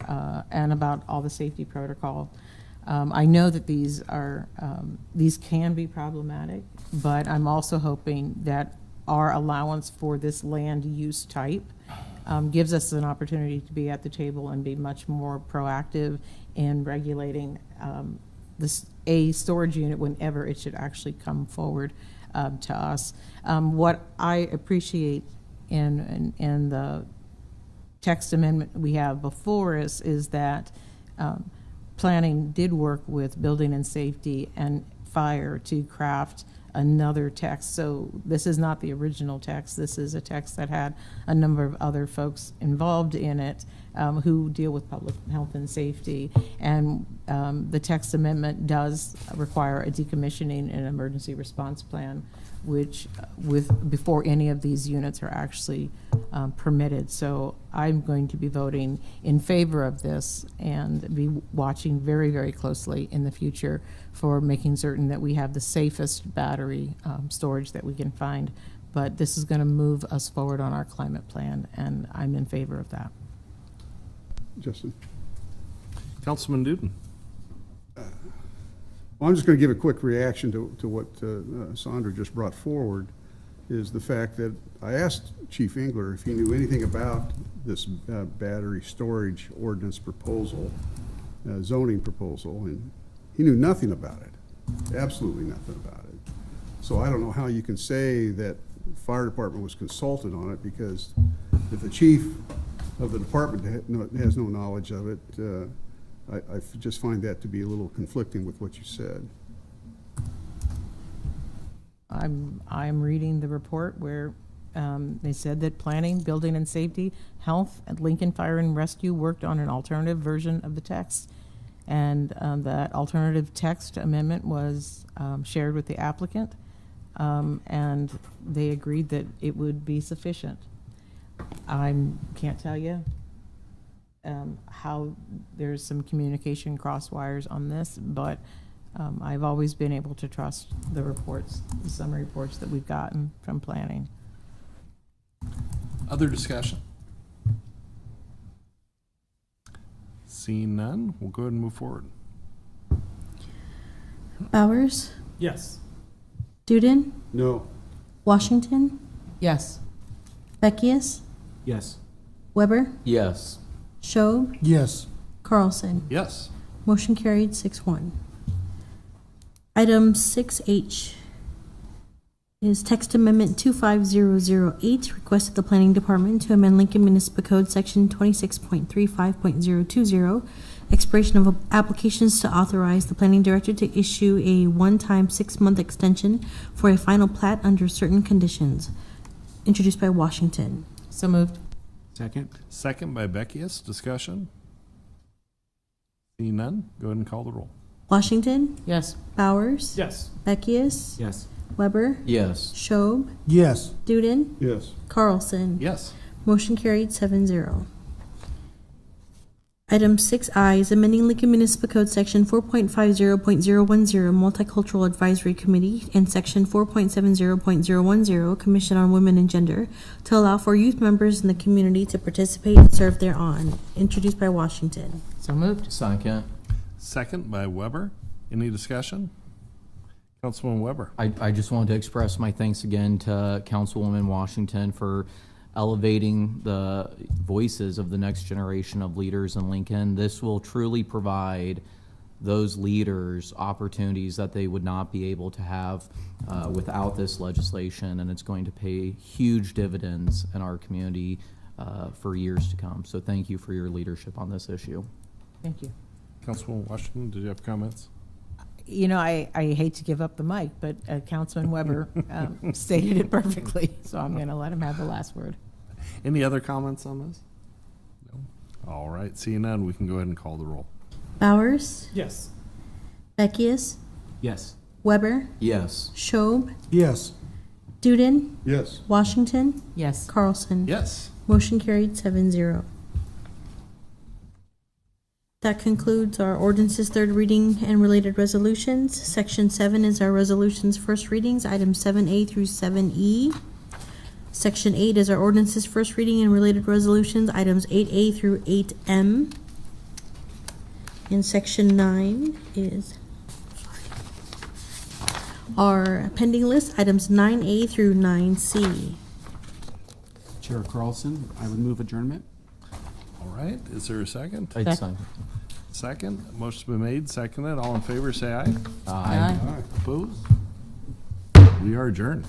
and about all the safety protocol. I know that these can be problematic, but I'm also hoping that our allowance for this land use type gives us an opportunity to be at the table and be much more proactive in regulating a storage unit whenever it should actually come forward to us. What I appreciate in the text amendment we have before us is that planning did work with building and safety and fire to craft another text. So this is not the original text. This is a text that had a number of other folks involved in it who deal with public health and safety. And the text amendment does require a decommissioning and emergency response plan, which before any of these units are actually permitted. So I'm going to be voting in favor of this and be watching very, very closely in the future for making certain that we have the safest battery storage that we can find. But this is going to move us forward on our climate plan, and I'm in favor of that. Justin? Councilman Duden. Well, I'm just going to give a quick reaction to what Sandra just brought forward, is the fact that I asked Chief Engler if he knew anything about this battery storage ordinance proposal, zoning proposal, and he knew nothing about it, absolutely nothing about it. So I don't know how you can say that the fire department was consulted on it, because if the chief of the department has no knowledge of it, I just find that to be a little conflicting with what you said. I'm reading the report where they said that planning, building and safety, health, and Lincoln Fire and Rescue worked on an alternative version of the text. And that alternative text amendment was shared with the applicant, and they agreed that it would be sufficient. I can't tell you how there's some communication crosswires on this, but I've always been able to trust the reports, the summary reports that we've gotten from planning. Other discussion? Seeing none, we'll go ahead and move forward. Bowers? Yes. Duden? No. Washington? Yes. Beckius? Yes. Weber? Yes. Schob? Yes. Carlson? Yes. Motion carried 6-1. Item 6H is text amendment 25008, requested the planning department to amend Lincoln Municipal Code section 26.35.020, expiration of applications to authorize the planning director to issue a one-time 6-month extension for a final plat under certain conditions. Introduced by Washington. So moved. Second? Second by Beckius. Discussion? Seeing none, go ahead and call the roll. Washington? Yes. Bowers? Yes. Beckius? Yes. Weber? Yes. Schob? Yes. Duden? Yes. Carlson? Yes. Motion carried 7-0. Item 6I is amending Lincoln Municipal Code Section 4.50.010 Multicultural Advisory Committee and Section 4.70.010 Commission on Women and Gender to allow for youth members in the community to participate and serve thereon. Introduced by Washington. So moved. Second. Second by Weber. Any discussion? Councilman Weber. I just wanted to express my thanks again to Councilwoman Washington for elevating the voices of the next generation of leaders in Lincoln. This will truly provide those leaders opportunities that they would not be able to have without this legislation, and it's going to pay huge dividends in our community for years to come. So thank you for your leadership on this issue. Thank you. Councilman Washington, did you have comments? You know, I hate to give up the mic, but Councilman Weber stated it perfectly, so I'm going to let him have the last word. Any other comments on this? No. All right, seeing none, we can go ahead and call the roll. Bowers, Yes. Beckius, Yes. Weber, Yes. Schob, Yes. Duden, Yes. Washington, Yes. Carlson. Yes. Motion carried 7-0. That concludes our ordinances third reading and related resolutions. Section 7 is our resolutions first readings, items 7A through 7E. Section 8 is our ordinances first reading and related resolutions, items 8A through 8M. And Section 9 is our pending list, items 9A through 9C. Chair Carlson, I would move adjournment. All right, is there a second? I'd sign. Second, motion's been made, seconded. All in favor, say aye. Aye. Opposed? We are adjourned.